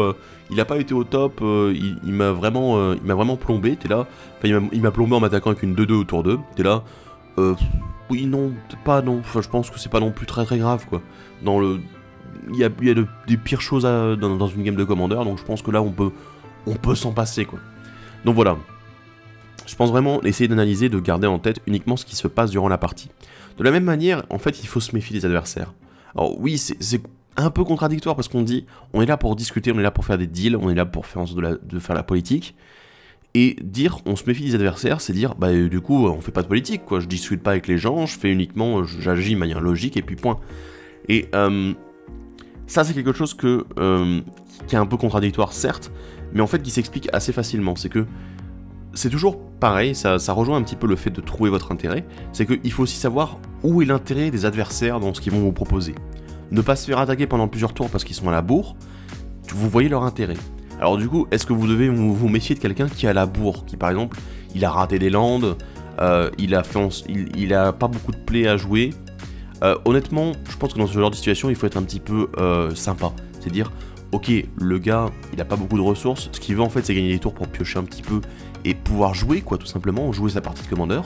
Speaker 1: il a pas été au top, il m'a vraiment plombé, t'es là, enfin, il m'a plombé en m'attaquant avec une 2-2 autour d'eux, t'es là, oui, non, peut-être pas, non, enfin, je pense que c'est pas non plus très très grave, quoi. il y a des pires choses dans une game de Commander, donc je pense que là on peut s'en passer quoi. Donc voilà, je pense vraiment essayer d'analyser, de garder en tête uniquement ce qui se passe durant la partie. De la même manière, en fait, il faut se méfier des adversaires. Alors oui, c'est un peu contradictoire parce qu'on dit, on est là pour discuter, on est là pour faire des deals, on est là pour faire en sorte de faire la politique. Et dire, on se méfie des adversaires, c'est dire, bah du coup, on fait pas de politique, quoi. Je discute pas avec les gens, je fais uniquement, j'agis de manière logique et puis point. Et ça, c'est quelque chose qui est un peu contradictoire, certes, mais en fait qui s'explique assez facilement. C'est que c'est toujours pareil, ça rejoint un petit peu le fait de trouver votre intérêt, c'est qu'il faut aussi savoir où est l'intérêt des adversaires dans ce qu'ils vont vous proposer. Ne pas se faire attaquer pendant plusieurs tours parce qu'ils sont à la bourre, vous voyez leur intérêt. Alors du coup, est-ce que vous devez vous méfier de quelqu'un qui est à la bourre, qui par exemple, il a raté des landes, il a pas beaucoup de play à jouer. Honnêtement, je pense que dans ce genre de situation, il faut être un petit peu sympa. C'est dire, ok, le gars, il a pas beaucoup de ressources, ce qu'il veut en fait, c'est gagner des tours pour piocher un petit peu et pouvoir jouer, quoi, tout simplement, jouer sa partie de Commander.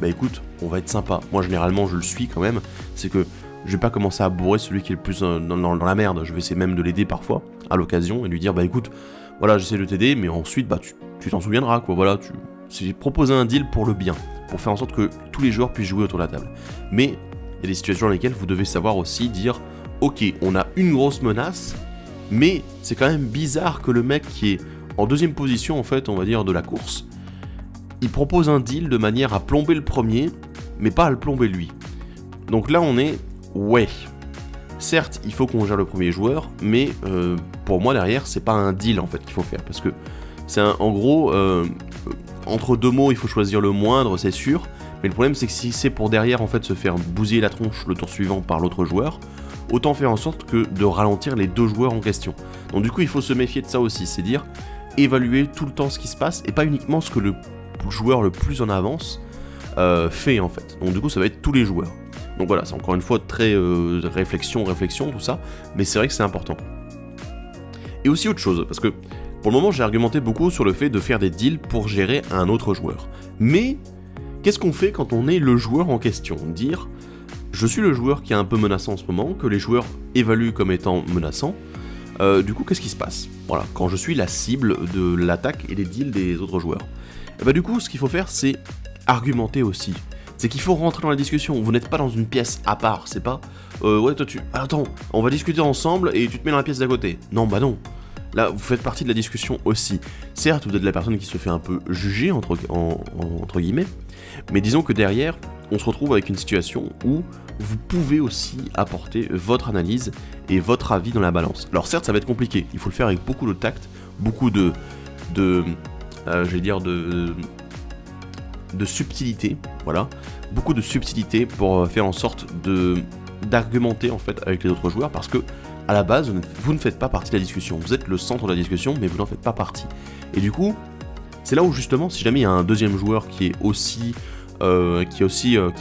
Speaker 1: Bah écoute, on va être sympa. Moi, généralement, je le suis quand même. C'est que je vais pas commencer à bourrer celui qui est le plus dans la merde. Je vais essayer même de l'aider parfois, à l'occasion, et lui dire, bah écoute, voilà, j'essaie de t'aider, mais ensuite, bah tu t'en souviendras, quoi. Voilà, j'ai proposé un deal pour le bien, pour faire en sorte que tous les joueurs puissent jouer autour de la table. Mais il y a des situations dans lesquelles vous devez savoir aussi dire, ok, on a une grosse menace, mais c'est quand même bizarre que le mec qui est en deuxième position, en fait, on va dire, de la course, il propose un deal de manière à plomber le premier, mais pas à le plomber lui. Donc là, on est, ouais, certes, il faut qu'on gère le premier joueur, mais pour moi, derrière, c'est pas un deal, en fait, qu'il faut faire, parce que c'est en gros, entre deux mots, il faut choisir le moindre, c'est sûr, mais le problème, c'est que si c'est pour derrière, en fait, se faire bousiller la tronche le tour suivant par l'autre joueur, autant faire en sorte que de ralentir les deux joueurs en question. Donc du coup, il faut se méfier de ça aussi, c'est dire évaluer tout le temps ce qui se passe et pas uniquement ce que le joueur le plus en avance fait en fait. Donc du coup, ça va être tous les joueurs. Donc voilà, c'est encore une fois très réflexion, tout ça, mais c'est vrai que c'est important. Et aussi autre chose, parce que pour le moment, j'ai argumenté beaucoup sur le fait de faire des deals pour gérer un autre joueur. Mais qu'est-ce qu'on fait quand on est le joueur en question? Dire je suis le joueur qui est un peu menaçant en ce moment, que les joueurs évaluent comme étant menaçant. Du coup, qu'est-ce qui se passe? Voilà, quand je suis la cible de l'attaque et des deals des autres joueurs. Et bah du coup, ce qu'il faut faire, c'est argumenter aussi. C'est qu'il faut rentrer dans la discussion. Vous n'êtes pas dans une pièce à part. C'est pas, ouais, toi tu... Attends, on va discuter ensemble et tu te mets dans la pièce d'à côté. Non, bah non. Là, vous faites partie de la discussion aussi. Certes, vous êtes la personne qui se fait un peu juger, entre guillemets, mais disons que derrière, on se retrouve avec une situation où vous pouvez aussi apporter votre analyse et votre avis dans la balance. Alors certes, ça va être compliqué, il faut le faire avec beaucoup de tact, beaucoup de subtilité, voilà, beaucoup de subtilité pour faire en sorte d'argumenter en fait avec les autres joueurs, parce que à la base, vous ne faites pas partie de la discussion, vous êtes le centre de la discussion, mais vous n'en faites pas partie. Et du coup, c'est là où justement, si jamais il y a un deuxième joueur qui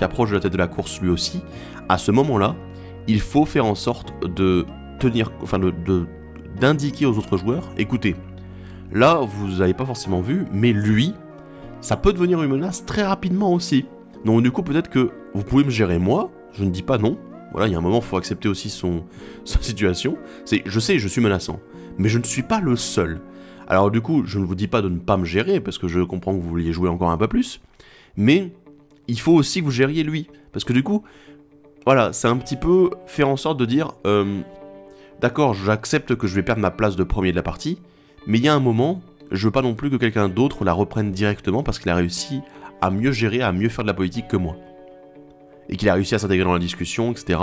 Speaker 1: approche de la tête de la course lui aussi, à ce moment-là, il faut faire en sorte de d'indiquer aux autres joueurs, écoutez, là vous n'avez pas forcément vu, mais lui, ça peut devenir une menace très rapidement aussi. Donc du coup peut-être que vous pouvez me gérer moi, je ne dis pas non. Voilà, il y a un moment, il faut accepter aussi sa situation. Je sais, je suis menaçant, mais je ne suis pas le seul. Alors du coup, je ne vous dis pas de ne pas me gérer, parce que je comprends que vous vouliez jouer encore un peu plus, mais il faut aussi que vous gériez lui. Parce que du coup, voilà, c'est un petit peu faire en sorte de dire, d'accord, j'accepte que je vais perdre ma place de premier de la partie, mais il y a un moment, je veux pas non plus que quelqu'un d'autre la reprenne directement, parce qu'il a réussi à mieux gérer, à mieux faire de la politique que moi. Et qu'il a réussi à s'intégrer dans la discussion, etc.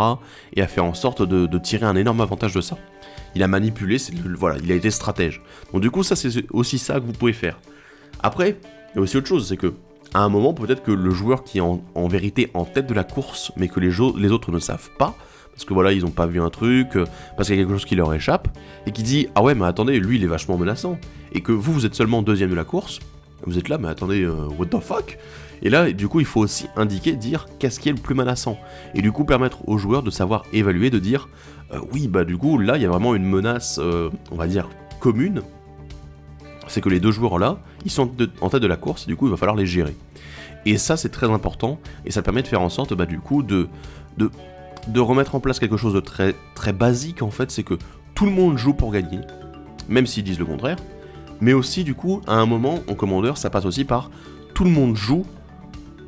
Speaker 1: Et à faire en sorte de tirer un énorme avantage de ça. Il a manipulé, voilà, il a été stratège. Donc du coup, ça c'est aussi ça que vous pouvez faire. Après, il y a aussi autre chose, c'est que à un moment, peut-être que le joueur qui est en vérité en tête de la course, mais que les autres ne savent pas, parce que voilà, ils n'ont pas vu un truc, parce qu'il y a quelque chose qui leur échappe, et qui dit « Ah ouais, mais attendez, lui, il est vachement menaçant. » Et que vous êtes seulement deuxième de la course, vous êtes là, mais attendez, what the fuck? Et là, du coup, il faut aussi indiquer, dire qu'est-ce qui est le plus menaçant. Et du coup, permettre aux joueurs de savoir évaluer, de dire oui, bah du coup, là, il y a vraiment une menace, on va dire, commune. C'est que les deux joueurs là, ils sont en tête de la course, et du coup, il va falloir les gérer. Et ça, c'est très important, et ça permet de faire en sorte, bah du coup, de remettre en place quelque chose de très, très basique en fait, c'est que tout le monde joue pour gagner, même s'ils disent le contraire, mais aussi du coup, à un moment, en Commander, ça passe aussi par tout le monde joue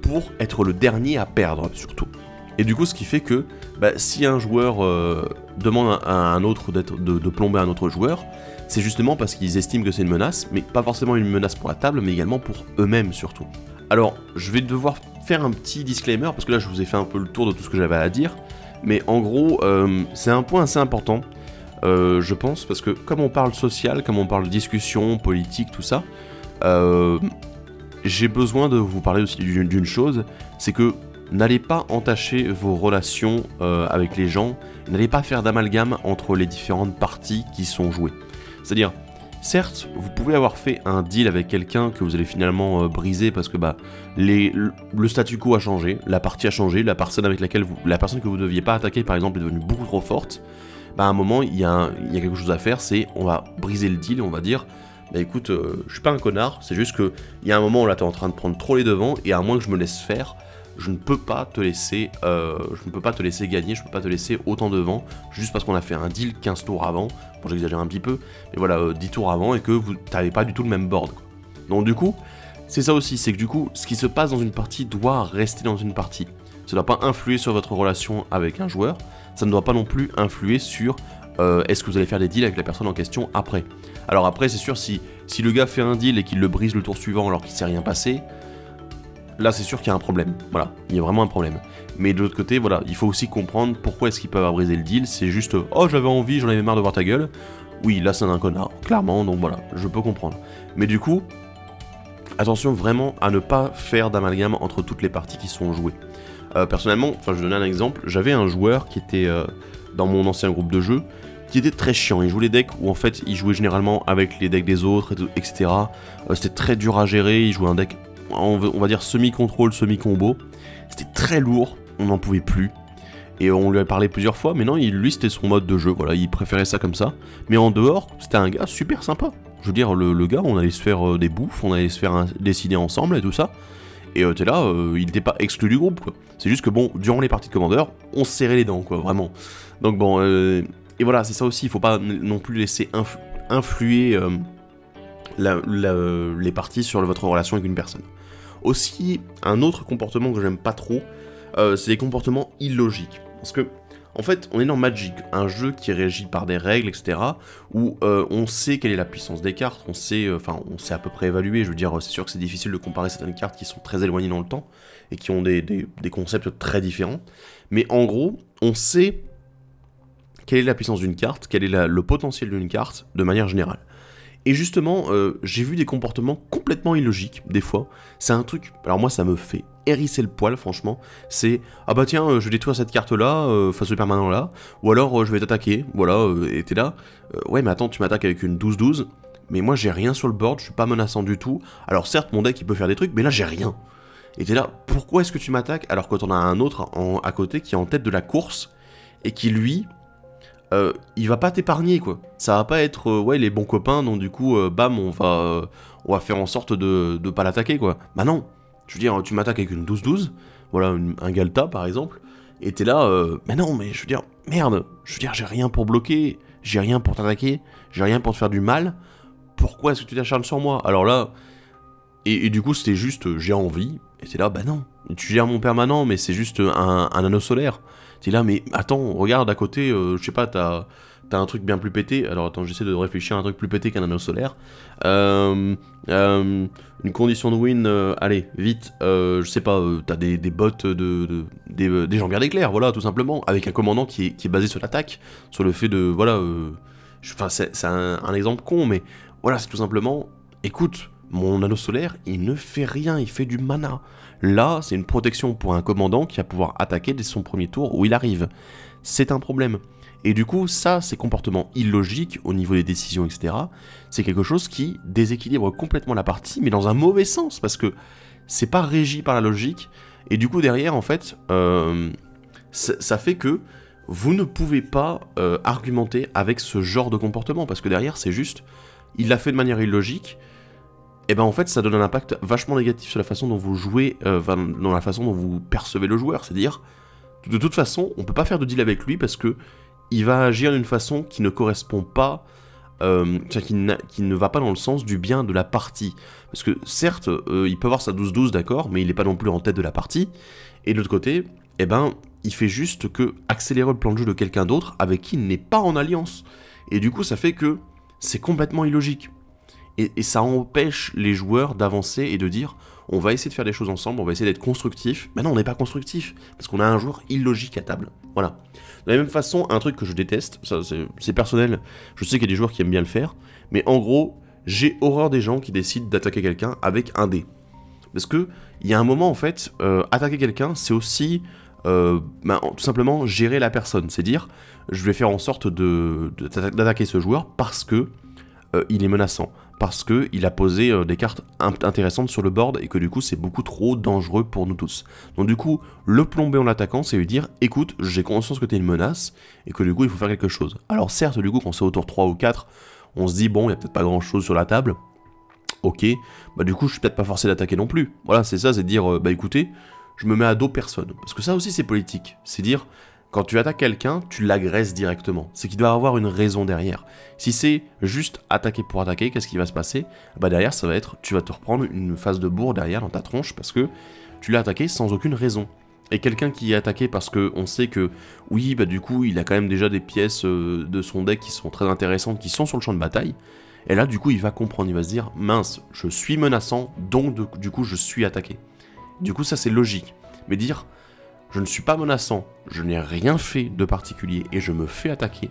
Speaker 1: pour être le dernier à perdre, surtout. Et du coup, ce qui fait que, si un joueur demande à un autre de plomber un autre joueur, c'est justement parce qu'ils estiment que c'est une menace, mais pas forcément une menace pour la table, mais également pour eux-mêmes surtout. Alors, je vais devoir faire un petit disclaimer, parce que là, je vous ai fait un peu le tour de tout ce que j'avais à dire, mais en gros, c'est un point assez important, je pense, parce que comme on parle social, comme on parle discussion, politique, tout ça, j'ai besoin de vous parler aussi d'une chose, c'est que n'allez pas entacher vos relations avec les gens, n'allez pas faire d'amalgame entre les différentes parties qui sont jouées. C'est-à-dire, certes, vous pouvez avoir fait un deal avec quelqu'un que vous allez finalement briser parce que le statu quo a changé, la partie a changé, la personne que vous ne deviez pas attaquer par exemple est devenue beaucoup trop forte. À un moment, il y a quelque chose à faire, c'est on va briser le deal, on va dire écoute, je suis pas un connard, c'est juste que il y a un moment où là t'es en train de prendre trop les devants et à moins que je me laisse faire, je ne peux pas te laisser gagner, je ne peux pas te laisser autant devant, juste parce qu'on a fait un deal 15 tours avant, bon j'exagère un petit peu, mais voilà, 10 tours avant, et que vous n'avez pas du tout le même board, quoi. Donc du coup, c'est ça aussi, c'est que du coup, ce qui se passe dans une partie doit rester dans une partie. Ça ne doit pas influer sur votre relation avec un joueur, ça ne doit pas non plus influer sur est-ce que vous allez faire des deals avec la personne en question après. Alors après, c'est sûr, si le gars fait un deal et qu'il le brise le tour suivant alors qu'il ne s'est rien passé, là c'est sûr qu'il y a un problème, voilà, il y a vraiment un problème. Mais de l'autre côté, voilà, il faut aussi comprendre pourquoi est-ce qu'il peut avoir brisé le deal, c'est juste « Oh, j'avais envie, j'en avais marre de voir ta gueule », oui, là c'est un connard, clairement, donc voilà, je peux comprendre. Mais du coup, attention vraiment à ne pas faire d'amalgame entre toutes les parties qui sont jouées. Personnellement, je vais donner un exemple, j'avais un joueur qui était dans mon ancien groupe de jeu, qui était très chiant. Il jouait les decks où en fait il jouait généralement avec les decks des autres, etc. C'était très dur à gérer, il jouait un deck, on va dire semi-contrôle, semi-combo. C'était très lourd, on n'en pouvait plus. Et on lui a parlé plusieurs fois, mais non, lui c'était son mode de jeu, voilà, il préférait ça comme ça. Mais en dehors, c'était un gars super sympa. Je veux dire, le gars, on allait se faire des bouffes, on allait se faire dessiner ensemble et tout ça. Et t'es là, il n'était pas exclu du groupe, quoi. C'est juste que bon, durant les parties de Commander, on se serrait les dents, quoi, vraiment. Donc bon, et voilà, c'est ça aussi, il faut pas non plus laisser influer les parties sur votre relation avec une personne. Aussi, un autre comportement que j'aime pas trop, c'est les comportements illogiques. Parce que, en fait, on est dans Magic, un jeu qui est régi par des règles, etc., où on sait quelle est la puissance des cartes, on sait à peu près évaluer, je veux dire, c'est sûr que c'est difficile de comparer certaines cartes qui sont très éloignées dans le temps, et qui ont des concepts très différents, mais en gros, on sait quelle est la puissance d'une carte, quel est le potentiel d'une carte, de manière générale. Et justement, j'ai vu des comportements complètement illogiques, des fois. C'est un truc, alors moi ça me fait hérisser le poil, franchement. C'est, ah bah tiens, je détruis cette carte-là, face au permanent là, ou alors je vais t'attaquer, voilà, et t'es là. Ouais mais attends, tu m'attaques avec une 12-12, mais moi j'ai rien sur le board, je suis pas menaçant du tout. Alors certes, mon deck il peut faire des trucs, mais là j'ai rien. Et t'es là, pourquoi est-ce que tu m'attaques alors que t'en as un autre à côté qui est en tête de la course, et qui lui... il va pas t'épargner, quoi. Ça va pas être ouais les bons copains, donc du coup bam on va faire en sorte de pas l'attaquer, quoi. Bah non, je veux dire, tu m'attaques avec une 12-12, voilà, un Galta par exemple, et t'es là, mais non, mais je veux dire, merde, je veux dire, j'ai rien pour bloquer, j'ai rien pour t'attaquer, j'ai rien pour te faire du mal, pourquoi est-ce que tu t'acharnes sur moi? Alors là, et du coup c'était juste, j'ai envie, et t'es là, bah non, tu gères mon permanent, mais c'est juste un anneau solaire. T'es là, mais attends, regarde à côté, je sais pas, t'as un truc bien plus pété. Alors attends, j'essaie de réfléchir à un truc plus pété qu'un anneau solaire. Une condition de win, allez, vite, je sais pas, t'as des bots, des jambières d'éclair, voilà, tout simplement, avec un commandant qui est basé sur l'attaque, sur le fait de, voilà, enfin, c'est un exemple con, mais voilà, c'est tout simplement, écoute, mon anneau solaire, il ne fait rien, il fait du mana. Là, c'est une protection pour un commandant qui va pouvoir attaquer dès son premier tour où il arrive. C'est un problème. Et du coup, ça, ces comportements illogiques au niveau des décisions, etc., c'est quelque chose qui déséquilibre complètement la partie, mais dans un mauvais sens, parce que c'est pas régi par la logique, et du coup, derrière, en fait, ça fait que vous ne pouvez pas argumenter avec ce genre de comportement, parce que derrière, c'est juste, il l'a fait de manière illogique, et ben en fait ça donne un impact vachement négatif sur la façon dont vous jouez, dans la façon dont vous percevez le joueur, c'est-à-dire, De toute façon, on peut pas faire de deal avec lui parce que il va agir d'une façon qui ne correspond pas, qui ne va pas dans le sens du bien de la partie. Parce que certes, il peut avoir sa 12-12, d'accord, mais il n'est pas non plus en tête de la partie. Et de l'autre côté, eh ben, il fait juste que accélérer le plan de jeu de quelqu'un d'autre avec qui il n'est pas en alliance. Et du coup, ça fait que c'est complètement illogique. Et ça empêche les joueurs d'avancer et de dire on va essayer de faire des choses ensemble, on va essayer d'être constructif. Mais non, on n'est pas constructif, parce qu'on a un joueur illogique à table. Voilà. De la même façon, un truc que je déteste, ça c'est personnel, je sais qu'il y a des joueurs qui aiment bien le faire, mais en gros, j'ai horreur des gens qui décident d'attaquer quelqu'un avec un dé. Parce que il y a un moment, en fait, attaquer quelqu'un, c'est aussi tout simplement gérer la personne. C'est dire, je vais faire en sorte d'attaquer ce joueur parce que il est menaçant, parce qu'il a posé des cartes intéressantes sur le board et que du coup c'est beaucoup trop dangereux pour nous tous. Donc du coup, le plomber en l'attaquant, c'est lui dire, écoute, j'ai conscience que t'es une menace et que du coup il faut faire quelque chose. Alors certes, du coup, quand c'est au tour 3 ou 4, on se dit, bon, il n'y a peut-être pas grand chose sur la table, ok, bah du coup je suis peut-être pas forcé d'attaquer non plus. Voilà, c'est ça, c'est dire, bah écoutez, je me mets à dos personne. Parce que ça aussi c'est politique, c'est dire, quand tu attaques quelqu'un, tu l'agresses directement. C'est qu'il doit avoir une raison derrière. Si c'est juste attaquer pour attaquer, qu'est-ce qui va se passer? Bah derrière, ça va être, tu vas te reprendre une phase de bourre derrière dans ta tronche parce que tu l'as attaqué sans aucune raison. Et quelqu'un qui est attaqué parce que on sait que, oui, bah du coup, il a quand même déjà des pièces de son deck qui sont très intéressantes, qui sont sur le champ de bataille. Et là, du coup, il va comprendre, il va se dire, mince, je suis menaçant, donc du coup, je suis attaqué. Du coup, ça c'est logique. Mais dire, je ne suis pas menaçant, je n'ai rien fait de particulier et je me fais attaquer,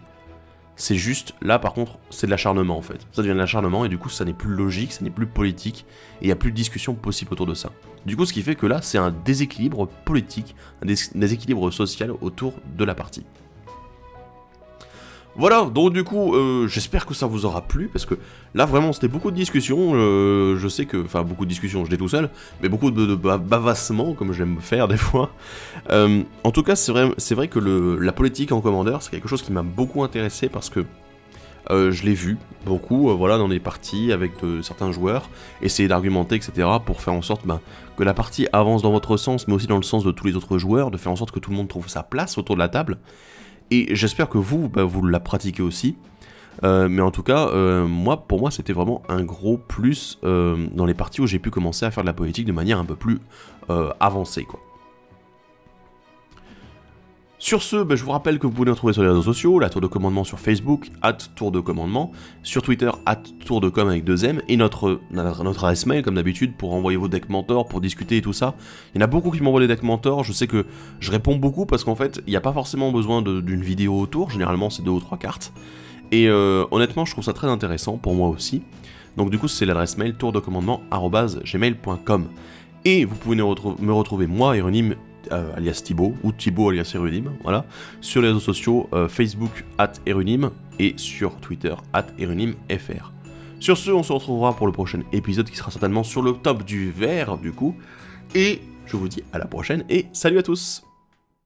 Speaker 1: c'est juste, là par contre, c'est de l'acharnement en fait. Ça devient de l'acharnement et du coup ça n'est plus logique, ça n'est plus politique et il n'y a plus de discussion possible autour de ça. Du coup ce qui fait que là c'est un déséquilibre politique, un déséquilibre social autour de la partie. Voilà, donc du coup, j'espère que ça vous aura plu, parce que là, vraiment, c'était beaucoup de discussions, je sais que, enfin, beaucoup de discussions, je dis tout seul, mais beaucoup de bavassements, comme j'aime faire des fois. En tout cas, c'est vrai que la politique en Commander, c'est quelque chose qui m'a beaucoup intéressé, parce que je l'ai vu beaucoup, voilà, dans des parties avec certains joueurs, essayer d'argumenter, etc., pour faire en sorte que la partie avance dans votre sens, mais aussi dans le sens de tous les autres joueurs, de faire en sorte que tout le monde trouve sa place autour de la table. Et j'espère que vous la pratiquez aussi. Mais en tout cas, pour moi, c'était vraiment un gros plus dans les parties où j'ai pu commencer à faire de la politique de manière un peu plus avancée, quoi. Sur ce, je vous rappelle que vous pouvez nous retrouver sur les réseaux sociaux, la tour de commandement sur Facebook, @tour-de-commandement, sur Twitter, @tour-de-com avec 2M, et notre adresse mail, comme d'habitude, pour envoyer vos decks mentors, pour discuter et tout ça. Il y en a beaucoup qui m'envoient des decks mentors, je sais que je réponds beaucoup parce qu'en fait, il n'y a pas forcément besoin d'une vidéo autour, généralement c'est 2 ou 3 cartes. Et honnêtement, je trouve ça très intéressant, pour moi aussi. Donc du coup, c'est l'adresse mail tourdecommandement@gmail.com. Et vous pouvez me retrouver, moi, Erunim, alias Thibaut, ou Thibaut alias Erunim, voilà, sur les réseaux sociaux, Facebook @Erunim, et sur Twitter @ErunimFR. Sur ce, on se retrouvera pour le prochain épisode qui sera certainement sur le top du verre, du coup, et je vous dis à la prochaine, et salut à tous!